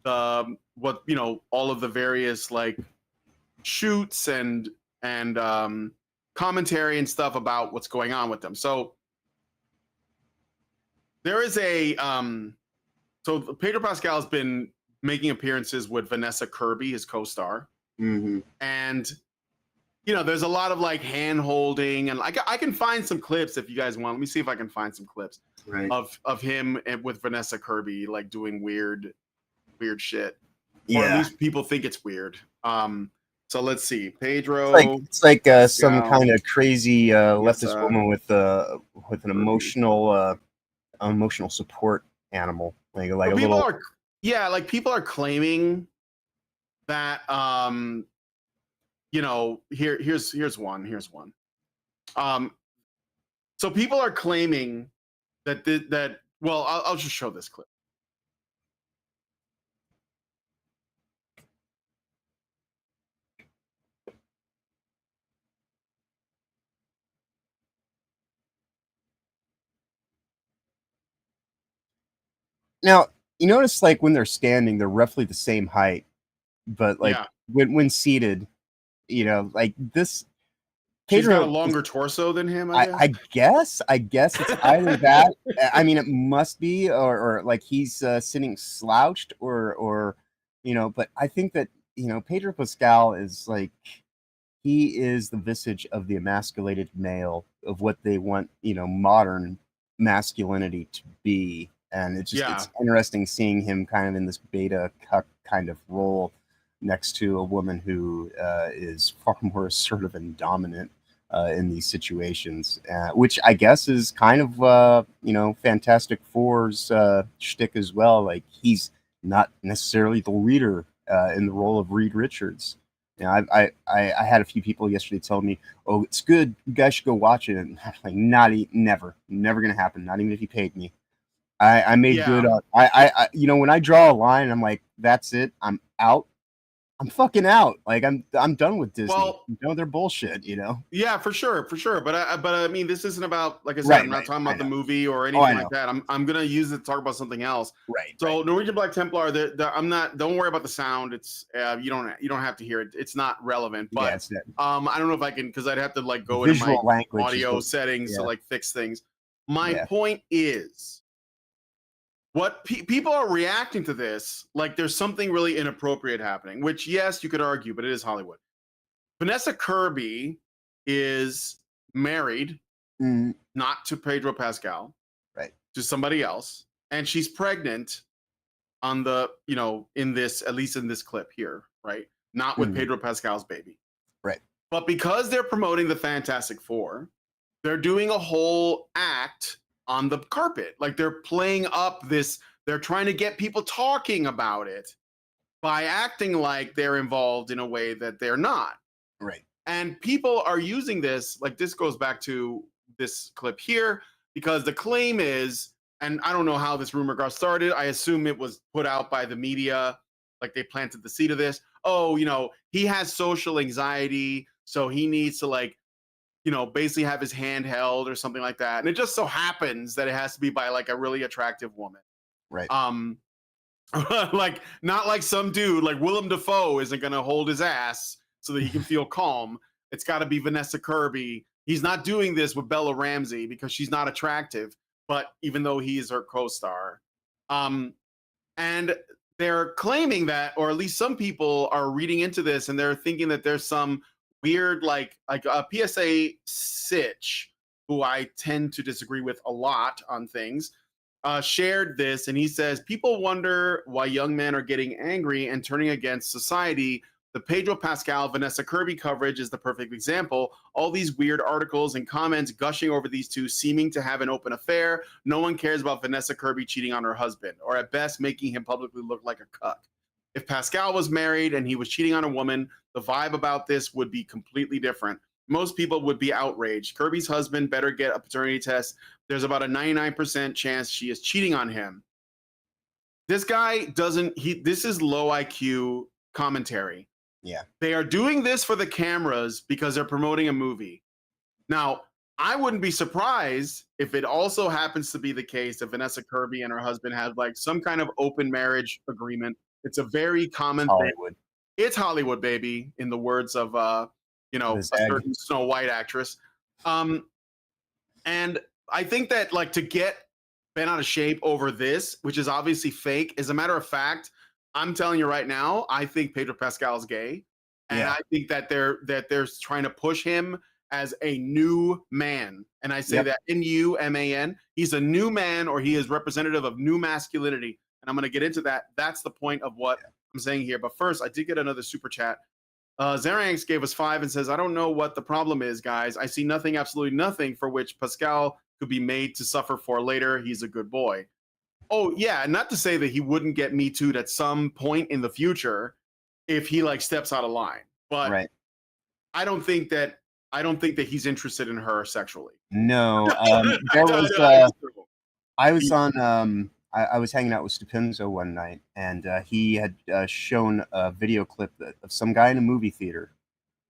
what all of the various like shoots and commentary and stuff about what's going on with them. So there is a so Pedro Pascal has been making appearances with Vanessa Kirby, his co-star, and there's a lot of like hand holding, and I can find some clips if you guys want. Let me see if I can find some clips of him with Vanessa Kirby like doing weird shit. Yeah. Or at least people think it's weird. So let's see. Pedro. It's like some kind of crazy leftist woman with an emotional support animal. Like a little. People are claiming that here's one. So people are claiming that well, I'll just show this clip. Now, you notice like when they're standing, they're roughly the same height, but like when seated, like this. She's got a longer torso than him, I guess. I guess it's either that. I mean, it must be, or like he's sitting slouched, or But I think that Pedro Pascal is like he is the visage of the emasculated male of what they want modern masculinity to be, and it's interesting seeing him kind of in this beta cuck kind of role next to a woman who is far more assertive and dominant in these situations, which I guess is kind of Fantastic Four's shtick as well. Like he's not necessarily the leader in the role of Reed Richards. I had a few people yesterday tell me, "Oh, it's good. You guys should go watch it." And I'm like, never gonna happen. Not even if you paid me. I made good. When I draw a line, I'm like, that's it. I'm out. I'm fucking out. Like I'm done with Disney. Well, they're bullshit. Yeah, for sure. But I mean, this isn't about, like I said, I'm not talking about the movie or anything like that. I'm gonna use it to talk about something else. Right. So Norwegian Black Templar, I'm not. Don't worry about the sound. It's you don't have to hear it. It's not relevant. But I don't know if I can, because I'd have to like go into my audio settings to like fix things. My point is, what people are reacting to this like there's something really inappropriate happening, which yes, you could argue, but it is Hollywood. Vanessa Kirby is married, not to Pedro Pascal, right, to somebody else, and she's pregnant on the in this, at least in this clip here, right? Not with Pedro Pascal's baby, right? But because they're promoting the Fantastic Four, they're doing a whole act on the carpet. Like they're playing up this, they're trying to get people talking about it by acting like they're involved in a way that they're not. Right. And people are using this, like this goes back to this clip here, because the claim is and I don't know how this rumor got started. I assume it was put out by the media, like they planted the seed of this. Oh, he has social anxiety, so he needs to like, basically have his hand held or something like that. And it just so happens that it has to be by like a really attractive woman. Right. Like not like some dude like Willem Dafoe isn't gonna hold his ass so that he can feel calm. It's got to be Vanessa Kirby. He's not doing this with Bella Ramsey because she's not attractive, but even though he is her co-star, and they're claiming that, or at least some people are reading into this, and they're thinking that there's some weird like a PSA sitch, who I tend to disagree with a lot on things, shared this, and he says people wonder why young men are getting angry and turning against society. The Pedro Pascal Vanessa Kirby coverage is the perfect example. All these weird articles and comments gushing over these two seeming to have an open affair. No one cares about Vanessa Kirby cheating on her husband, or at best making him publicly look like a cuck. If Pascal was married and he was cheating on a woman, the vibe about this would be completely different. Most people would be outraged. Kirby's husband better get a paternity test. There's about a 99% chance she is cheating on him. This guy doesn't, this is low IQ commentary. Yeah. They are doing this for the cameras because they're promoting a movie. Now, I wouldn't be surprised if it also happens to be the case that Vanessa Kirby and her husband have like some kind of open marriage agreement. It's a very common Hollywood. thing. It's Hollywood, baby, in the words of a certain Snow White actress. And I think that like to get bent out of shape over this, which is obviously fake, as a matter of fact, I'm telling you right now, I think Pedro Pascal is gay, and I think that they're trying to push him as a new man, and I say that N-U-M-A-N. He's a new man, or he is representative of new masculinity, and I'm going to get into that. That's the point of what I'm saying here. But first, I did get another super chat. Zeranx gave us 5 and says, I don't know what the problem is, guys. I see nothing, absolutely nothing for which Pascal could be made to suffer for later. He's a good boy. Oh, yeah, not to say that he wouldn't get Me Too'd at some point in the future if he like steps out of line. But I don't think that he's interested in her sexually. No, there was I was on I was hanging out with Stupinzo one night, and he had shown a video clip of some guy in a movie theater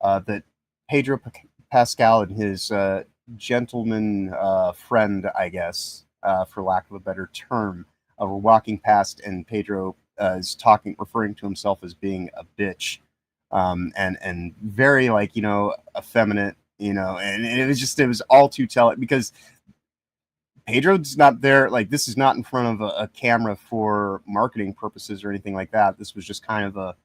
that Pedro Pascal and his gentleman friend, I guess, for lack of a better term, were walking past, and Pedro is referring to himself as being a bitch, and very like effeminate, and it was all to tell it, because Pedro's not there. Like, this is not in front of a camera for marketing purposes or anything like that. This was just kind of a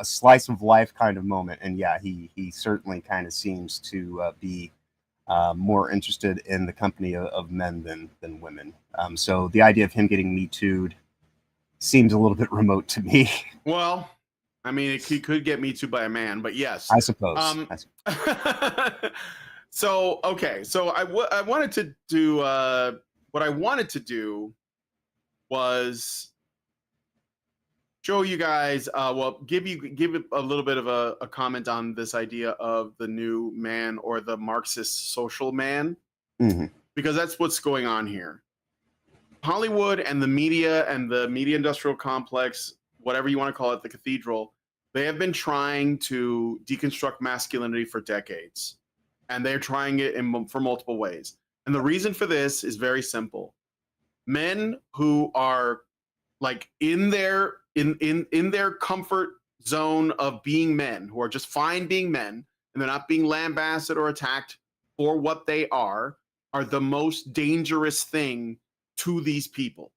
slice of life kind of moment. And yeah, he certainly kind of seems to be more interested in the company of men than women. So the idea of him getting Me Too'd seems a little bit remote to me. Well, I mean, he could get Me Too by a man, but yes, I suppose. So okay, so I wanted to do what I wanted to do was show you guys, give it a little bit of a comment on this idea of the new man, or the Marxist social man, because that's what's going on here. Hollywood and the media industrial complex, whatever you want to call it, the cathedral, they have been trying to deconstruct masculinity for decades, and they're trying it for multiple ways. And the reason for this is very simple. Men who are like in their comfort zone of being men, who are just fine being men, and they're not being lambasted or attacked for what they are the most dangerous thing to these people.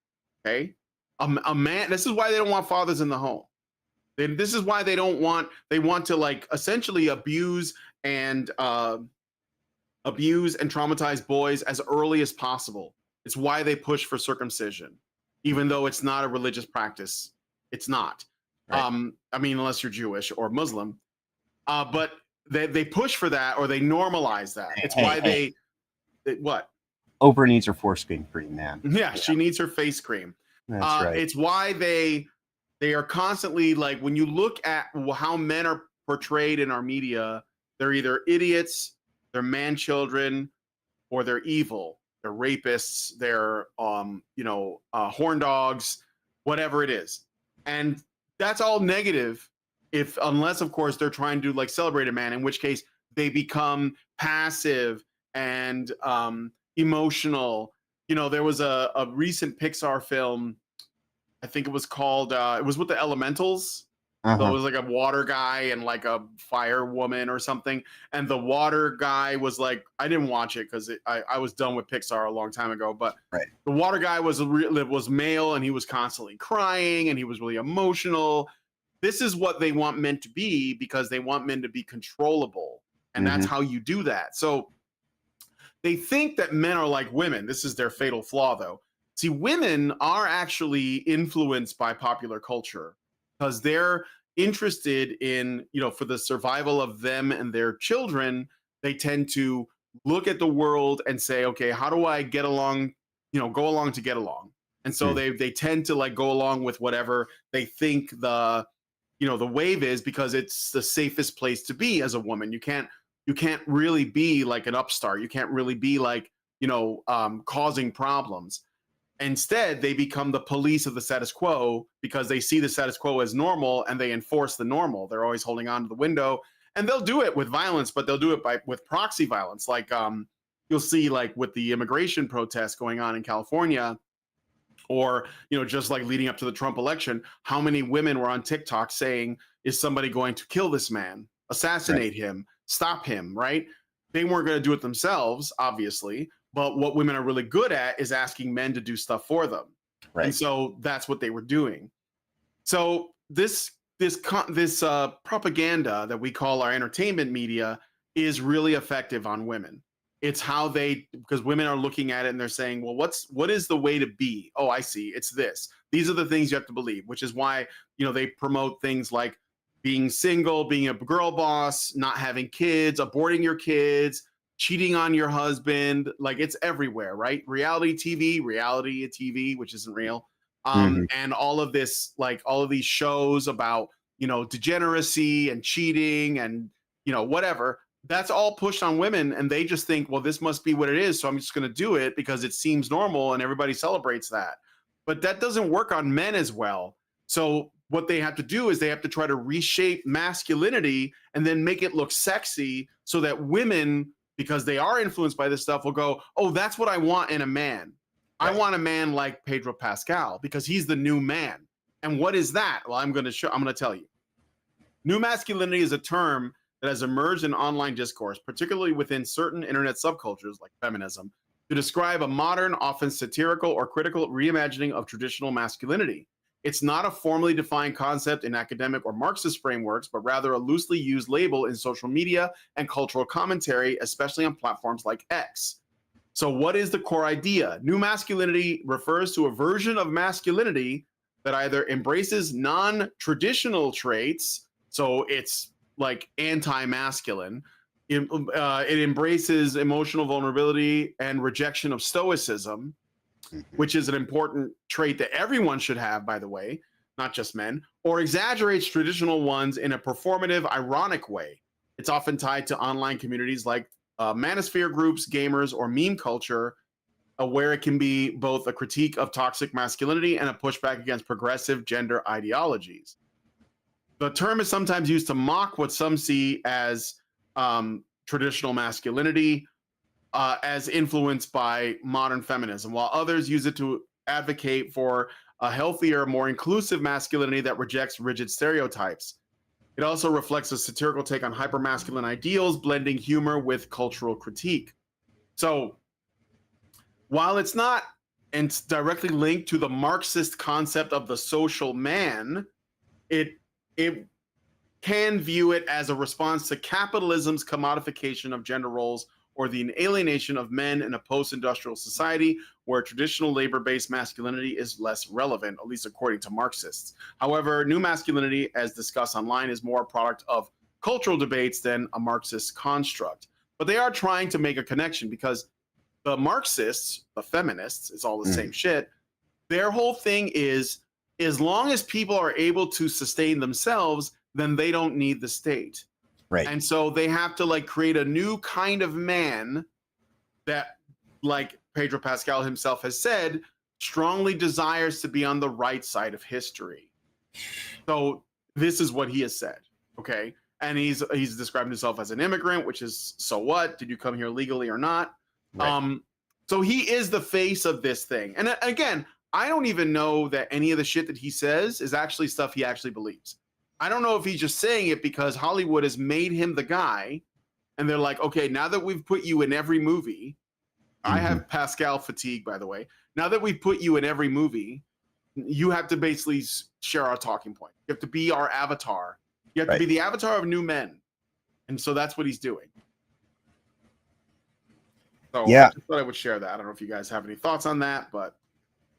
Okay, a man. This is why they don't want fathers in the home. This is why they want to like essentially abuse and traumatize boys as early as possible. It's why they push for circumcision, even though it's not a religious practice. It's not. Right. I mean, unless you're Jewish or Muslim. But they push for that, or they normalize that. It's why they what? Oprah needs her foreskin cream, man. Yeah, she needs her face cream. That's right. It's why they are constantly like, when you look at how men are portrayed in our media, they're either idiots, they're man children, or they're evil. they're rapists, they're horn dogs, whatever it is. And that's all negative unless of course they're trying to like celebrate a man, in which case they become passive and emotional. There was a recent Pixar film, I think it was called it was with the elementals. So it was like a water guy and like a fire woman or something. And the water guy was like, I didn't watch it because I was done with Pixar a long time ago. But the water guy was male, and he was constantly crying and he was really emotional. This is what they want men to be, because they want men to be controllable. And that's how you do that. So they think that men are like women. This is their fatal flaw, though. See, women are actually influenced by popular culture because they're interested in, for the survival of them and their children. They tend to look at the world and say, okay, how do I get along, go along to get along? And so they tend to like go along with whatever they think the wave is, because it's the safest place to be as a woman. You can't really be like an upstart. You can't really be like, causing problems. Instead, they become the police of the status quo because they see the status quo as normal and they enforce the normal. They're always holding on to the window, and they'll do it with violence, but they'll do it with proxy violence. Like you'll see like with the immigration protests going on in California, or, just like leading up to the Trump election, how many women were on TikTok saying, is somebody going to kill this man, assassinate him, stop him, right? They weren't going to do it themselves, obviously. But what women are really good at is asking men to do stuff for them. Right. And so that's what they were doing. So this propaganda that we call our entertainment media is really effective on women. It's how because women are looking at it and they're saying, well, what is the way to be? Oh, I see. It's this. These are the things you have to believe, which is why, they promote things like being single, being a girl boss, not having kids, aborting your kids, cheating on your husband. Like, it's everywhere, right? Reality TV, which isn't real. And all of this, like all of these shows about, degeneracy and cheating and, whatever, that's all pushed on women. And they just think, well, this must be what it is. So I'm just going to do it because it seems normal and everybody celebrates that. But that doesn't work on men as well. So what they have to do is they have to try to reshape masculinity and then make it look sexy so that women, because they are influenced by this stuff, will go, oh, that's what I want in a man. Right. I want a man like Pedro Pascal because he's the new man. And what is that? Well, I'm going to tell you. New masculinity is a term that has emerged in online discourse, particularly within certain internet subcultures like feminism, to describe a modern, often satirical or critical reimagining of traditional masculinity. It's not a formally defined concept in academic or Marxist frameworks, but rather a loosely used label in social media and cultural commentary, especially on platforms like X. So what is the core idea? New masculinity refers to a version of masculinity that either embraces non-traditional traits, so it's like anti-masculine, it embraces emotional vulnerability and rejection of stoicism, which is an important trait that everyone should have, by the way, not just men, or exaggerates traditional ones in a performative, ironic way. It's often tied to online communities like manosphere groups, gamers, or meme culture, where it can be both a critique of toxic masculinity and a pushback against progressive gender ideologies. The term is sometimes used to mock what some see as traditional masculinity, as influenced by modern feminism, while others use it to advocate for a healthier, more inclusive masculinity that rejects rigid stereotypes. It also reflects a satirical take on hypermasculine ideals, blending humor with cultural critique. So while it's not directly linked to the Marxist concept of the social man, it can view it as a response to capitalism's commodification of gender roles or the alienation of men in a post-industrial society where traditional labor-based masculinity is less relevant, at least according to Marxists. However, new masculinity, as discussed online, is more a product of cultural debates than a Marxist construct. But they are trying to make a connection because the Marxists, the feminists, it's all the same shit. Their whole thing is, as long as people are able to sustain themselves, then they don't need the state. Right. And so they have to like create a new kind of man that like Pedro Pascal himself has said, strongly desires to be on the right side of history. So this is what he has said, okay? And he's described himself as an immigrant, which is, so what? Did you come here legally or not? Right. So he is the face of this thing. And again, I don't even know that any of the shit that he says is actually stuff he actually believes. I don't know if he's just saying it because Hollywood has made him the guy, and they're like, okay, now that we've put you in every movie, I have Pascal fatigue, by the way. Now that we've put you in every movie, you have to basically share our talking point. You have to be our avatar. You have to be the avatar of new men. And so that's what he's doing. So I just thought I would share that. I don't know if you guys have any thoughts on that, but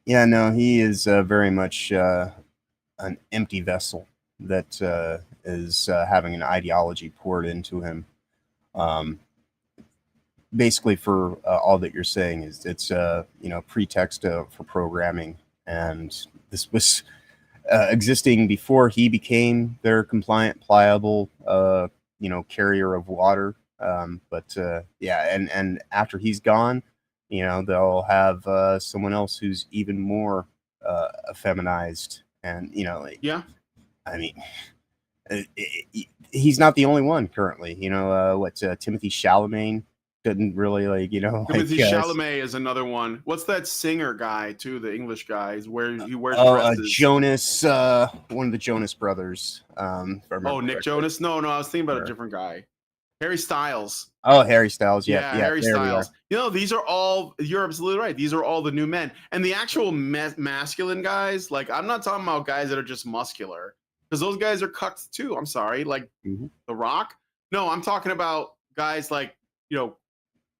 yeah, no, he is very much an empty vessel that is having an ideology poured into him. Basically, for all that you're saying is it's pretext for programming, and this was existing before he became their compliant, pliable, carrier of water. But and after he's gone, they'll have someone else who's even more effeminized, and I mean, he's not the only one currently. Timothy Chalamet couldn't really Timothy Chalamet is another one. What's that singer guy too? The English guy he wears dresses. Jonas, one of the Jonas brothers. Nick Jonas? No, I was thinking about a different guy. Harry Styles. Oh, Harry Styles. Yeah, Harry Styles. These are all. You're absolutely right. These are all the new men, and the actual masculine guys. Like, I'm not talking about guys that are just muscular, because those guys are cucked too. I'm sorry, like The Rock. No, I'm talking about guys like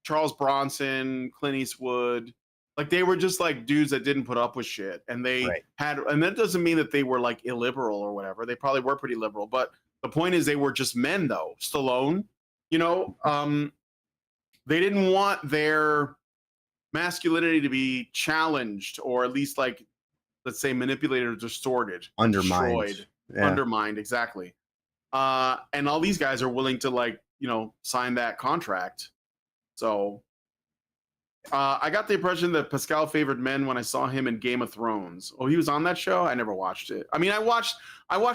Charles Bronson, Clint Eastwood. Like, they were just like dudes that didn't put up with shit, and they had. And that doesn't mean that they were like illiberal or whatever. They probably were pretty liberal, but the point is they were just men, though. Stallone. They didn't want their masculinity to be challenged, or at least, like, let's say, manipulated or distorted, undermined, undermined, exactly. And all these guys are willing to sign that contract. So I got the impression that Pascal favored men when I saw him in Game of Thrones. Oh, he was on that show? I never watched it. I mean, I watched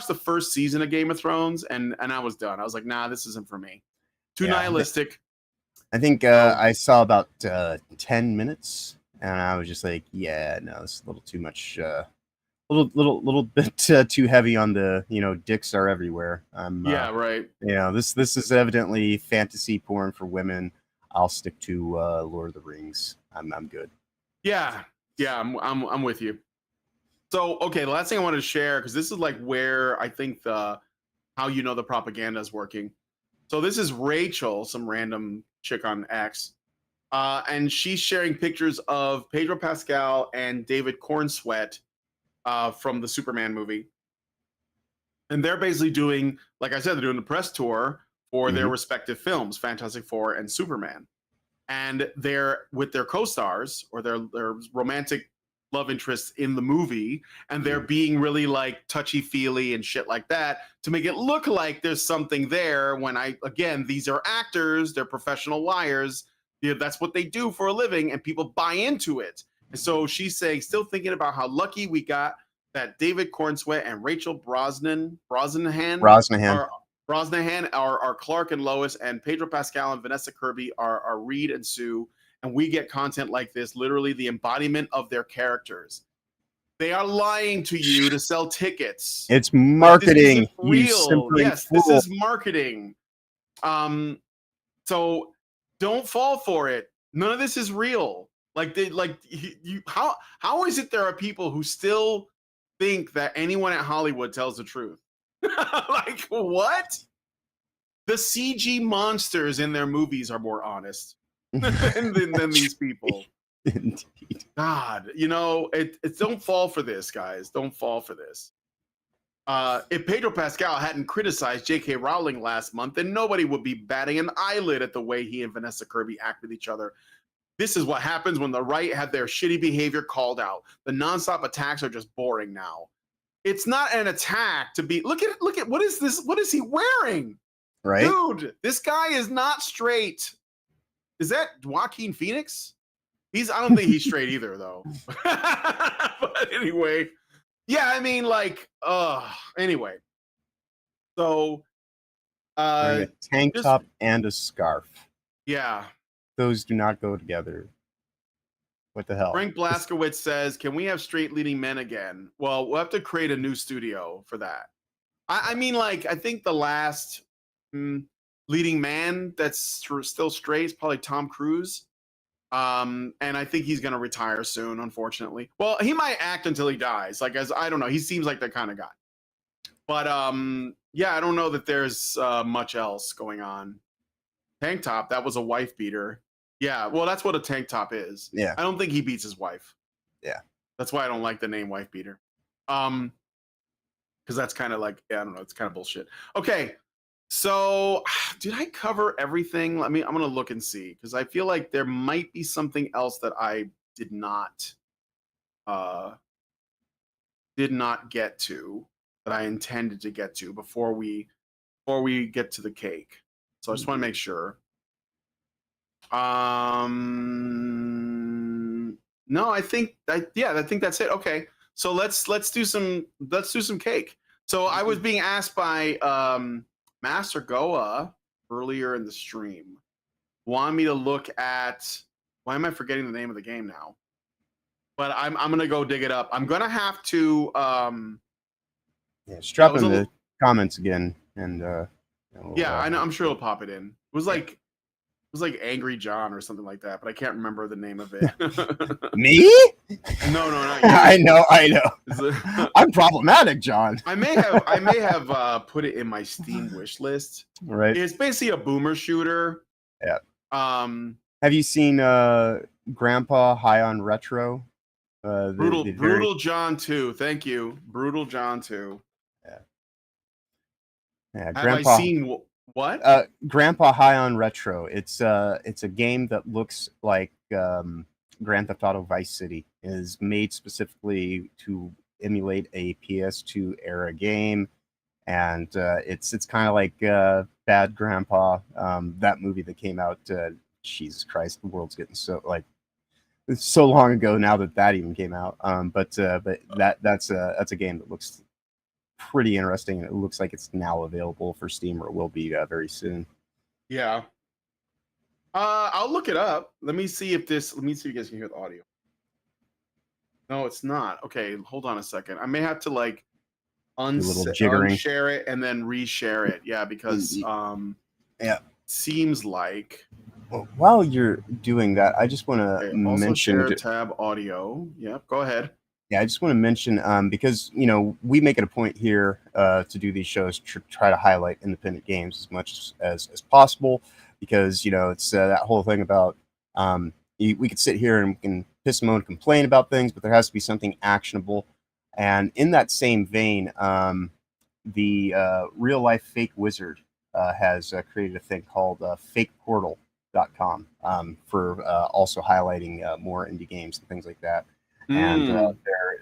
the first season of Game of Thrones, and I was done. I was like, nah, this isn't for me. Too nihilistic. I think I saw about 10 minutes, and I was just like, yeah, no, it's a little too much, little bit too heavy on the, dicks are everywhere. Right. This is evidently fantasy porn for women. I'll stick to Lord of the Rings. I'm good. Yeah, I'm with you. So, okay, the last thing I wanted to share, because this is like where I think how the propaganda is working. So this is Rachel, some random chick on X, and she's sharing pictures of Pedro Pascal and David Cornsweet from the Superman movie. And they're basically doing, like I said, they're doing the press tour for their respective films, Fantastic Four and Superman. And they're with their co-stars or their romantic love interests in the movie, and they're being really like touchy-feely and shit like that to make it look like there's something there, when again, these are actors, they're professional liars. That's what they do for a living, and people buy into it. And so she's saying, still thinking about how lucky we got that David Cornsweet and Rachel Brosnahan are Clark and Lois, and Pedro Pascal and Vanessa Kirby are Reed and Sue, and we get content like this, literally the embodiment of their characters. They are lying to you to sell tickets. It's marketing. Real. Yes, fool. This is marketing. So don't fall for it. None of this is real. How is it there are people who still think that anyone at Hollywood tells the truth? Like, what? The CG monsters in their movies are more honest than these people. Indeed. God, it's don't fall for this, guys. Don't fall for this. If Pedro Pascal hadn't criticized J.K. Rowling last month, then nobody would be batting an eyelid at the way he and Vanessa Kirby act with each other. This is what happens when the right have their shitty behavior called out. The nonstop attacks are just boring now. It's not an attack to be. Look at what is this? What is he wearing? Right, dude. This guy is not straight. Is that Joaquin Phoenix? I don't think he's straight either, though. But anyway, yeah, I mean, like, anyway. So, wearing a tank just top and a scarf. yeah. Those do not go together. What the hell? Frank Blaskowitz says, "Can we have straight leading men again?" Well, we'll have to create a new studio for that. I mean, like, I think the last leading man that's still straight is probably Tom Cruise. And I think he's gonna retire soon, unfortunately. Well, he might act until he dies. Like, as I don't know, he seems like that kind of guy. But yeah, I don't know that there's much else going on. Tank top, that was a wife beater. Yeah, well, that's what a tank top is. Yeah. I don't think he beats his wife. Yeah. That's why I don't like the name wife beater. Because that's kind of like, yeah, I don't know, it's kind of bullshit. Okay, so did I cover everything? I'm gonna look and see, because I feel like there might be something else that I did not get to, that I intended to get to before we get to the cake. So I just want to make sure. No, I think that's it. Okay, so let's do some cake. So I was being asked by Master Goa earlier in the stream, wanted me to look at, why am I forgetting the name of the game now? But I'm gonna go dig it up. I'm gonna have to just drop in the comments again, and I know, I'm sure it'll pop it in. It was like Angry John or something like that, but I can't remember the name of it. Me? No, not you. I know. I'm problematic, John. I may have put it in my Steam wish list. Right. It's basically a boomer shooter. Yeah. Have you seen Grandpa High on Retro? Brutal John 2. Thank you. Brutal John 2. Yeah. Have Grandpa, I seen what? Grandpa High on Retro. It's a game that looks like Grand Theft Auto Vice City. It is made specifically to emulate a PS2 era game, and it's kind of like Bad Grandpa, that movie that came out. Jesus Christ, the world's getting so it's so long ago now that even came out. But that's a game that looks pretty interesting, and it looks like it's now available for Steam, or it will be very soon. Yeah. I'll look it up. Let me see if you guys can hear the audio. No, it's not. Okay, hold on a second. I may have to like unshare it and then reshare it. Yeah, because seems like. Well, while you're doing that, I just want to mention share tab audio. Yeah, go ahead. Yeah, I just want to mention because we make it a point here to do these shows to try to highlight independent games as much as possible, because it's that whole thing about we could sit here and we can piss and moan and complain about things, but there has to be something actionable. And in that same vein, the Real Life Fake Wizard has created a thing called fakeportal.com for also highlighting more indie games and things like that. And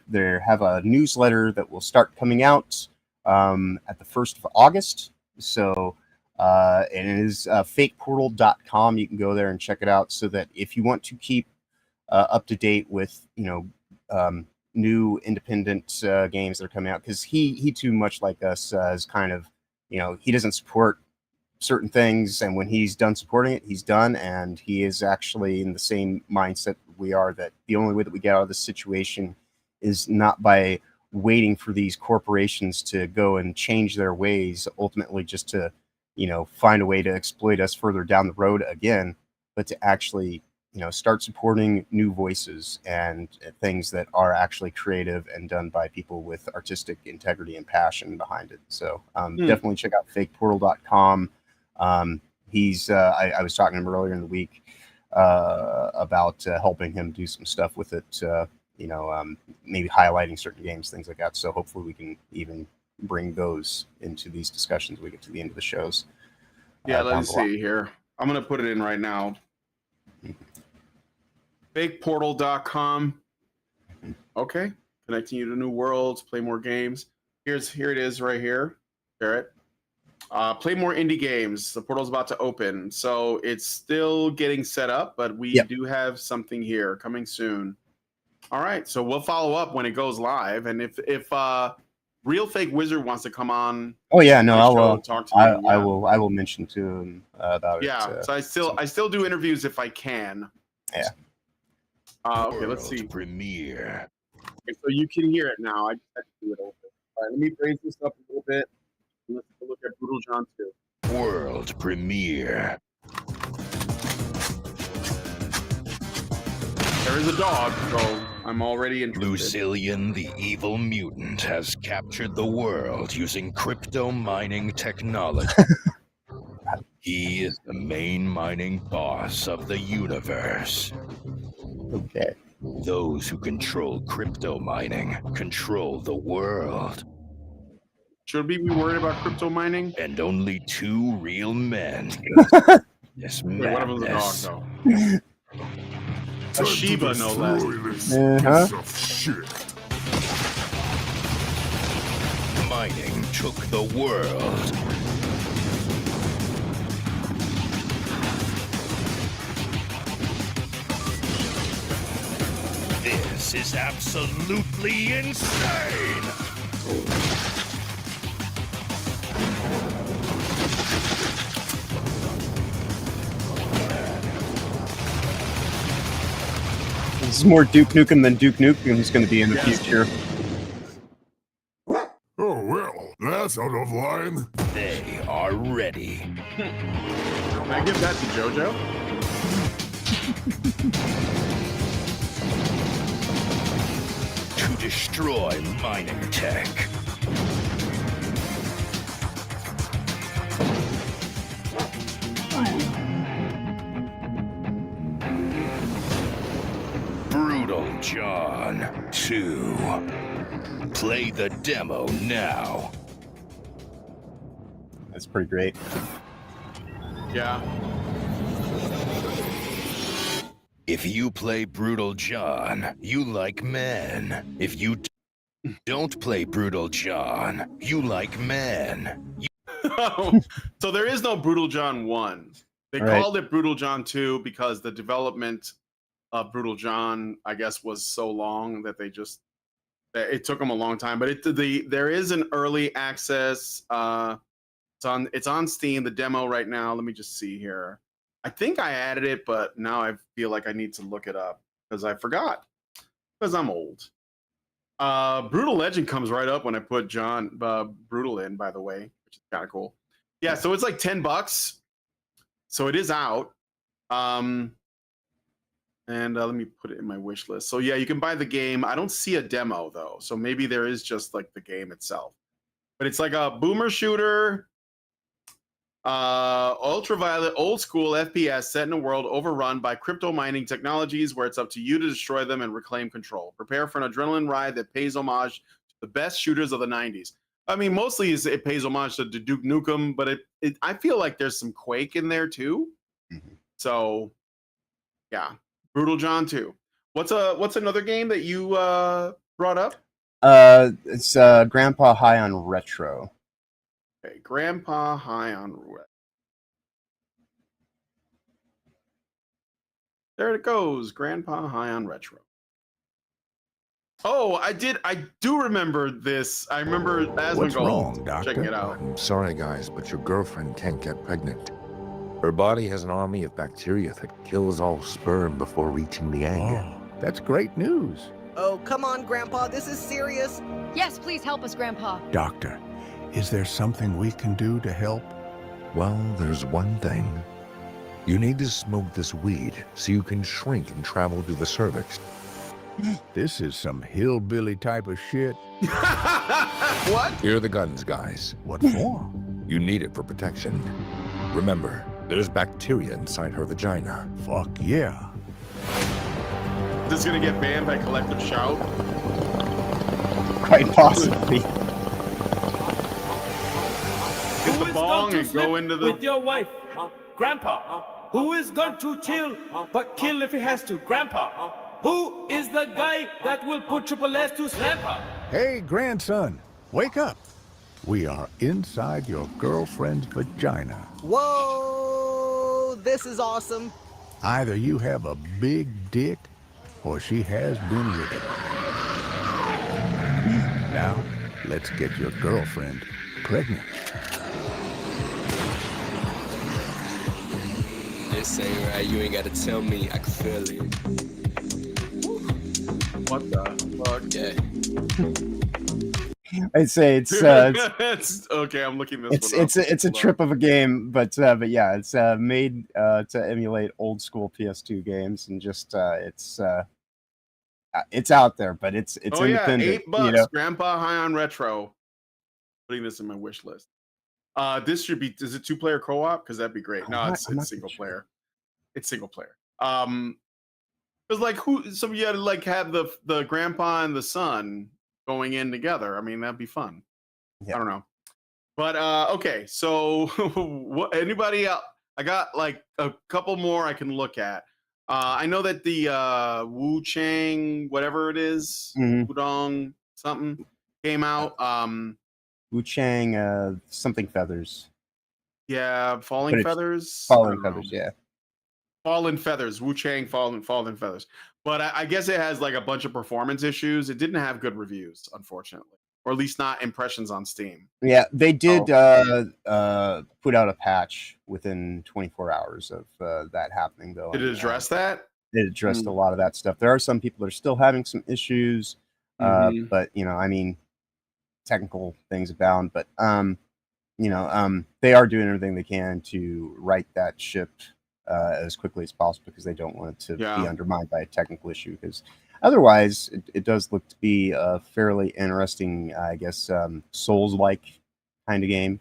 they have a newsletter that will start coming out at the 1st of August. So and it is fakeportal.com. You can go there and check it out, so that if you want to keep up to date with new independent games that are coming out, because he too much like us is kind of he doesn't support certain things, and when he's done supporting it, he's done, and he is actually in the same mindset we are, that the only way that we get out of this situation is not by waiting for these corporations to go and change their ways, ultimately just to find a way to exploit us further down the road again, but to actually start supporting new voices and things that are actually creative and done by people with artistic integrity and passion behind it. So definitely check out fakeportal.com. He's I was talking to him earlier in the week about helping him do some stuff with it, maybe highlighting certain games, things like that. So hopefully we can even bring those into these discussions when we get to the end of the shows. Yeah, let me see here. I'm going to put it in right now. Fakeportal.com. Okay. Connecting you to new worlds, play more games. Here it is right here. Barrett. Play more indie games. The portal's about to open, so it's still getting set up, but we Yep. do have something here coming soon. All right, so we'll follow up when it goes live, and if Real Fake Wizard wants to come on, Oh yeah, no, my I'll show, talk to me. I Yeah. will mention to him about it. Yeah, so I still do interviews if I can. Yeah. Okay, let's see. Premiere. Okay, so you can hear it now. I just had to do it over. All right, let me raise this up a little bit. Let's take a look at Brutal John 2. World premiere. There is a dog, so I'm already interested. Lucilian, the evil mutant, has captured the world using crypto mining technology. He is the main mining boss of the universe. Okay. Those who control crypto mining control the world. Should we be worried about crypto mining? And only two real men. This Wait, one of them's a dog, madness. though. A Shiba, no less. Uh-huh. Mining took the world. This is absolutely insane! This is more Duke Nukem than Duke Nukem's going to be in the future. Oh, well, that's out of line. They are ready. Can I give that to JoJo? To destroy mining tech. Brutal John 2. Play the demo now. That's pretty great. Yeah. If you play Brutal John, you like men. If you don't play Brutal John, you like men. So there is no Brutal John 1. They Right. called it Brutal John 2 because the development of Brutal John, I guess, was so long that it took them a long time. But there is an early access. It's on Steam, the demo right now. Let me just see here. I think I added it, but now I feel like I need to look it up because I forgot because I'm old. Brutal Legend comes right up when I put John Brutal in, by the way, which is kind of cool. Yeah, so it's like $10. So it is out. And let me put it in my wish list. So yeah, you can buy the game. I don't see a demo though. So maybe there is just like the game itself. But it's like a boomer shooter, ultraviolet, old school FPS set in a world overrun by crypto mining technologies where it's up to you to destroy them and reclaim control. Prepare for an adrenaline ride that pays homage to the best shooters of the 90s. I mean, mostly it pays homage to Duke Nukem, but I feel like there's some Quake in there too. Mhm. So yeah, Brutal John 2. What's another game that you brought up? It's Grandpa High on Retro. Okay, Grandpa High on Red. There it goes, Grandpa High on Retro. Oh, I do remember this. I remember What's Asmongold wrong, Doctor? checking it out. I'm sorry, guys, but your girlfriend can't get pregnant. Her body has an army of bacteria that kills all sperm before reaching the egg. Oh, that's great news. Oh, come on, Grandpa, this is serious. Yes, please help us, Grandpa. Doctor, is there something we can do to help? Well, there's one thing. You need to smoke this weed so you can shrink and travel to the cervix. This is some hillbilly type of shit. What? Here are the guns, guys. What for? You need it for protection. Remember, there's bacteria inside her vagina. Fuck yeah. This is gonna get banned by Collective Shout. Quite possibly. Get the bong and go into the. with your wife, Grandpa. Who is going to chill but kill if he has to, Grandpa? Who is the guy that will put Triple S to slamper? Hey, grandson, wake up. We are inside your girlfriend's vagina. Whoa, this is awesome. Either you have a big dick, or she has been with it. Now, let's get your girlfriend pregnant. This ain't right. You ain't gotta tell me. I can feel it. What the fuck? Yeah. I'd say it's okay. I'm looking this. it's a trip of a game, but yeah, it's made to emulate old school PS2 games, and just it's out there, but it's independent. $8. You know? Grandpa High on Retro. Putting this in my wish list. This should be. Is it 2-player co-op? Because that'd be great. No, it's single player. It's single player. Because like so you had to like have the grandpa and the son going in together. I mean, that'd be fun. Yeah. I don't know. But okay, so what anybody else? I got like a couple more I can look at. I know that the Wu Chang, whatever it is, Wudong something, came out. Wu Chang, something feathers. Yeah, Falling Feathers. Falling Feathers, yeah. Fallen Feathers, Wu Chang, Fallen Feathers. But I guess it has like a bunch of performance issues. It didn't have good reviews, unfortunately, or at least not impressions on Steam. Yeah, they did put out a patch within 24 hours of that happening, though. Did it address that? It addressed a lot of that stuff. There are some people that are still having some issues, but you know, I mean, technical things abound. But you know, they are doing everything they can to right that ship as quickly as possible, because they don't want it to be undermined by a technical issue, because otherwise it does look to be a fairly interesting, I guess, Souls-like kind of game.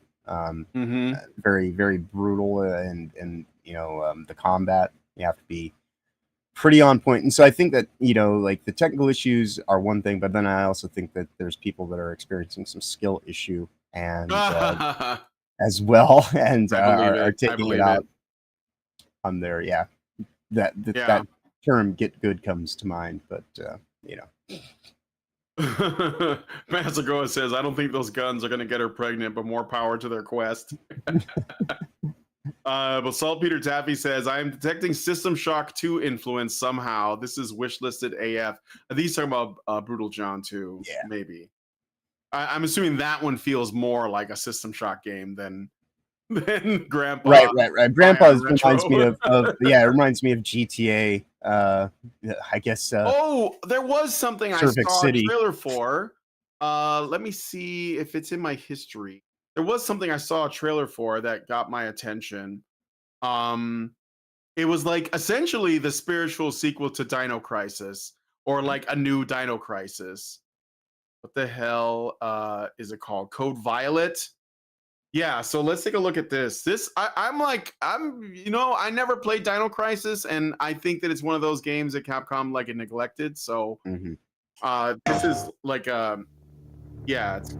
Very, very brutal, and you know, the combat, you have to be pretty on point. And so I think that, you know, like the technical issues are one thing, but then I also think that there's people that are experiencing some skill issue and as well, and are taking it out on their that term "get good" comes to mind, but you know. Masagoa says, I don't think those guns are going to get her pregnant, but more power to their quest. But Saltpeter Taffy says, I am detecting System Shock 2 influence somehow. This is wishlisted AF. Are these talking about Brutal John 2? Yeah. Maybe. I'm assuming that one feels more like a System Shock game than Grandpa. Right. Grandpa reminds me of it reminds me of GTA. I guess. There was something I saw City. a trailer for. Let me see if it's in my history. There was something I saw a trailer for that got my attention. It was like essentially the spiritual sequel to Dino Crisis, or like a new Dino Crisis. What the hell is it called? Code Violet. Yeah, so let's take a look at this. I never played Dino Crisis, and I think that it's one of those games that Capcom like neglected. So this is like it's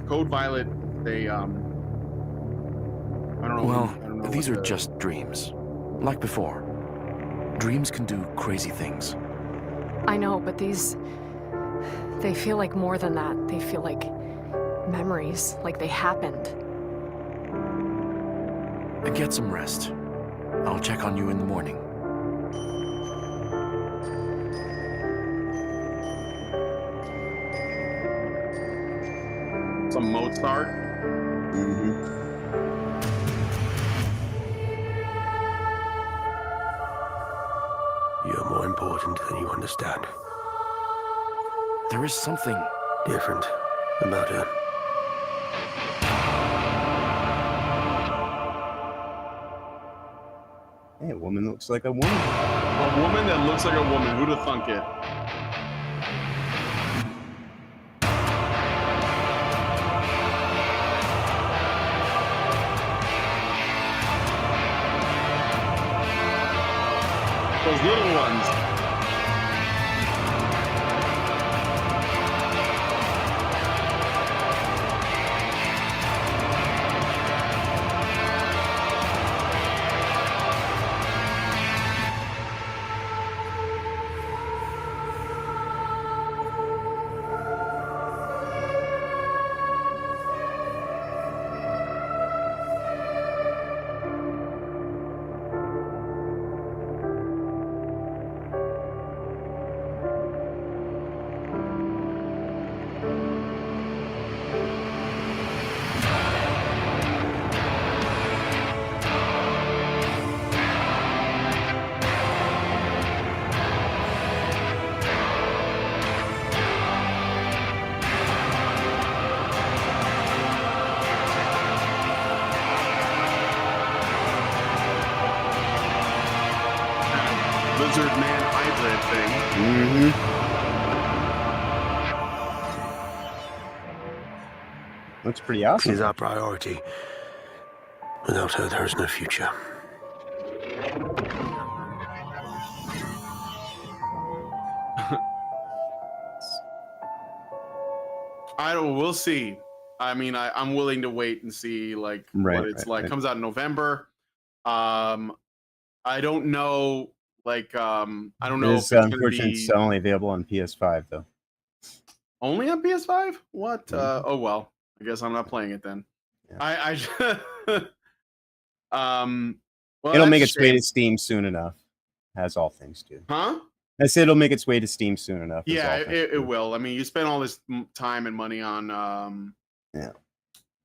Code Violet. They I don't know. Well, I don't know these are just dreams. Like before. Dreams can do crazy things. I know, but they feel like more than that. They feel like memories, like they happened. Get some rest. I'll check on you in the morning. Some Mozart. You're more important than you understand. There is something different about her. Hey, a woman that looks like a woman. A woman that looks like a woman. Who'd have thunk it? Those little ones. lizard man hybrid thing. Looks pretty awesome. She's our priority. Without her, there is no future. We'll see. I mean, I'm willing to wait and see like what it's like. Comes out in November. I don't know. Like, I don't know if it's unfortunately it's only available on PS5 though. Only on PS5? What? Oh well. I guess I'm not playing it then. Yeah. Well, it'll make its way to Steam soon enough, as all things do. Huh? I said it'll make its way to Steam soon enough. Yeah, it will. I mean, you spend all this time and money on, on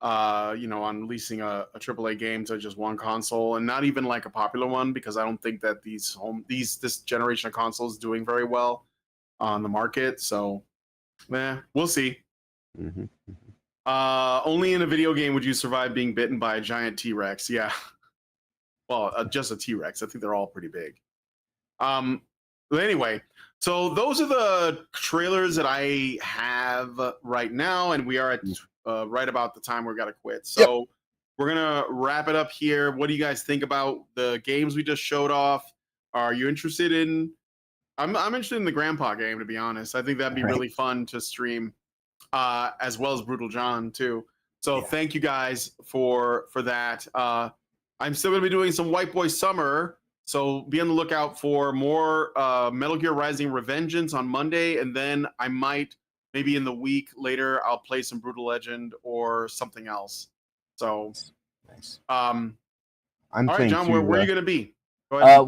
leasing a AAA game to just one console, and not even like a popular one, because I don't think that this generation of consoles is doing very well on the market. So, we'll see. Only in a video game would you survive being bitten by a giant T-Rex. Yeah. Well, just a T-Rex. I think they're all pretty big. But anyway, so those are the trailers that I have right now, and we are at right about the time we've got to quit. So we're gonna wrap it up here. What do you guys think about the games we just showed off? Are you interested in? I'm interested in the Grandpa game, to be honest. I think that'd be really fun to stream, as well as Brutal John too. So thank you guys for that. I'm still gonna be doing some White Boy Summer. So be on the lookout for more Metal Gear Rising Revengeance on Monday, and then I might, maybe in the week later, I'll play some Brutal Legend or something else. So, nice. All right, John, where are you going to be? Go ahead.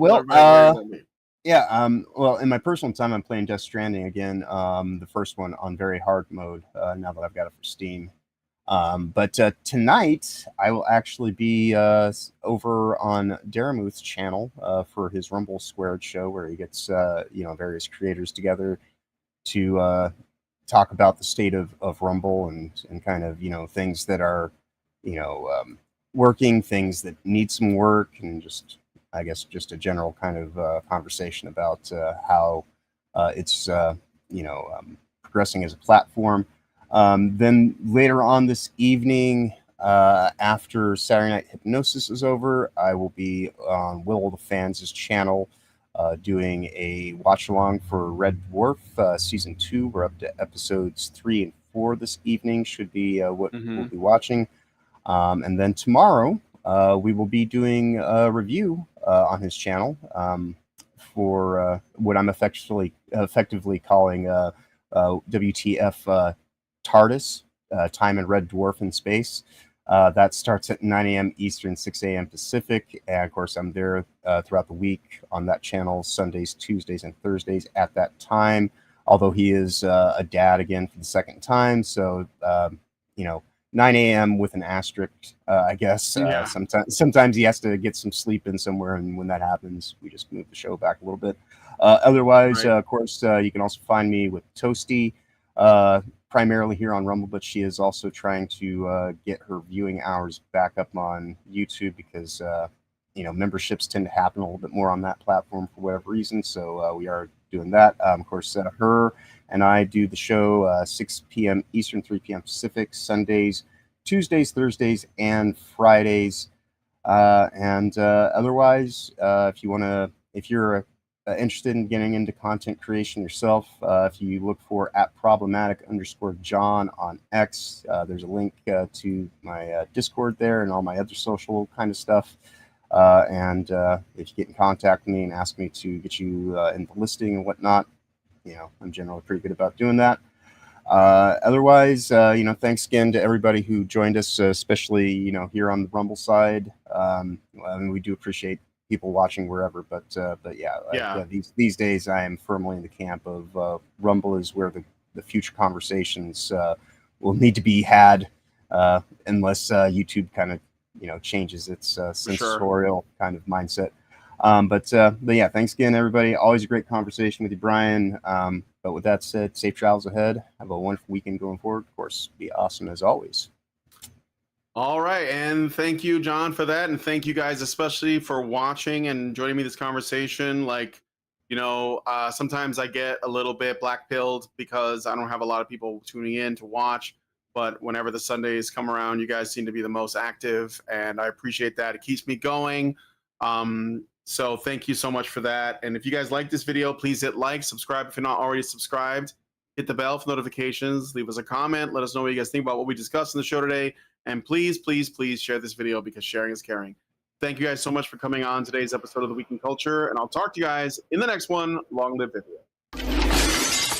Well, in my personal time, I'm playing Death Stranding again, the first one on very hard mode, now that I've got it for Steam. But tonight I will actually be over on Daramuth's channel for his Rumble Squared show, where he gets various creators together to talk about the state of Rumble and kind of things that are working, things that need some work, and just a general kind of conversation about how it's progressing as a platform. Then later on this evening, after Saturday Night Hypnosis is over, I will be on Will the Fans' channel doing a watch along for Red Dwarf season 2. We're up to episodes 3 and 4 this evening. Should be what we'll be watching. And then tomorrow we will be doing a review on his channel for what I'm effectively calling WTF TARDIS, Time and Red Dwarf in Space. That starts at 9 a.m. Eastern, 6 a.m. Pacific. And of course, I'm there throughout the week on that channel, Sundays, Tuesdays, and Thursdays at that time. Although he is a dad again for the second time. So, 9 a.m. with an asterisk, I guess. Sometimes he has to get some sleep in somewhere. And when that happens, we just move the show back a little bit. Otherwise, of course, you can also find me with Toasty. Primarily here on Rumble, but she is also trying to get her viewing hours back up on YouTube because memberships tend to happen a little bit more on that platform for whatever reason. So we are doing that. Of course, her and I do the show 6 p.m. Eastern, 3 p.m. Pacific, Sundays, Tuesdays, Thursdays, and Fridays. Otherwise, if you're interested in getting into content creation yourself, if you look for @problematic_John on X, there's a link to my Discord there and all my other social kind of stuff. And if you get in contact with me and ask me to get you in the listing and whatnot, I'm generally pretty good about doing that. Otherwise, thanks again to everybody who joined us, especially, here on the Rumble side. We do appreciate people watching wherever, but these days I am firmly in the camp of Rumble is where the future conversations will need to be had, unless YouTube kind of changes its sensorial kind of mindset. But yeah, thanks again, everybody. Always a great conversation with you, Brian. But with that said, safe travels ahead. Have a wonderful weekend going forward. Of course, be awesome as always. All right, and thank you, John, for that, and thank you guys especially for watching and joining me in this conversation. Like, Sometimes I get a little bit black-pilled because I don't have a lot of people tuning in to watch. But whenever the Sundays come around, you guys seem to be the most active, and I appreciate that. It keeps me going. So thank you so much for that. And if you guys like this video, please hit like, subscribe if you're not already subscribed. Hit the bell for notifications. Leave us a comment. Let us know what you guys think about what we discussed in the show today. And please, please, please share this video because sharing is caring. Thank you guys so much for coming on today's episode of The Week in Culture, and I'll talk to you guys in the next one. Long live video.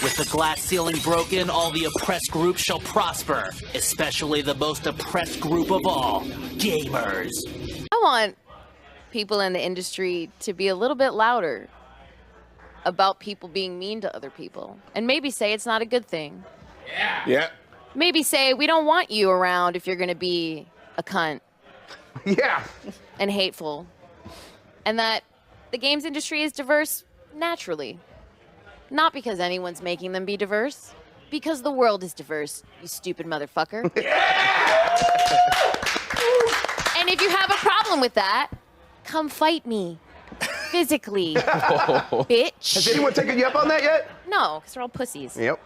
With the glass ceiling broken, all the oppressed groups shall prosper, especially the most oppressed group of all, gamers. I want people in the industry to be a little bit louder about people being mean to other people, and maybe say it's not a good thing. Yeah. Maybe say we don't want you around if you're going to be a cunt. Yeah. And hateful. And that the games industry is diverse naturally. Not because anyone's making them be diverse. Because the world is diverse, you stupid motherfucker. And if you have a problem with that, come fight me. Physically. Bitch. Has anyone taken you up on that yet? No, because they're all pussies. Yep.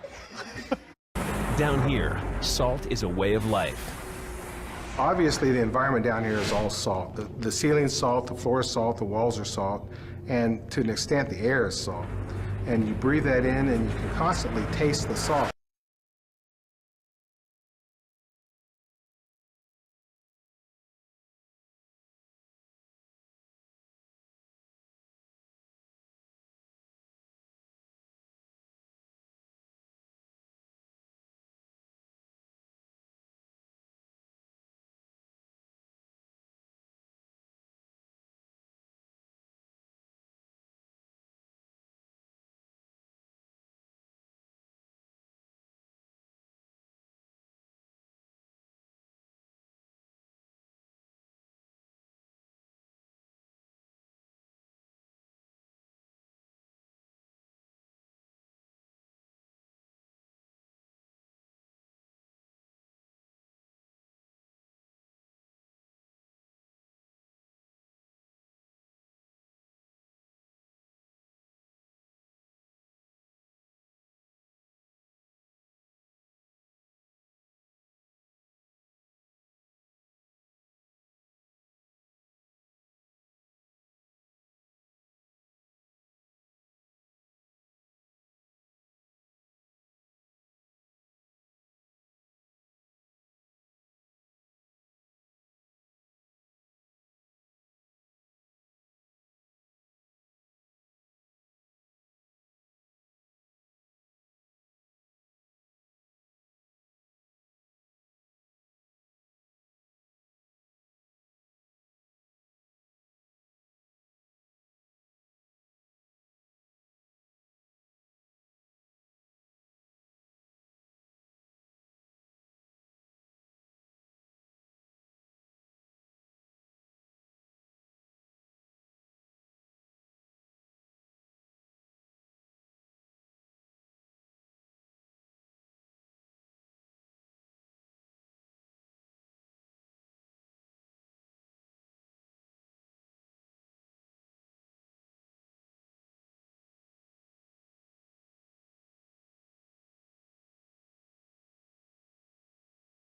Down here, salt is a way of life. Obviously, the environment down here is all salt. The ceiling's salt, the floor is salt, the walls are salt, and to an extent, the air is salt. And you breathe that in, and you can constantly taste the salt.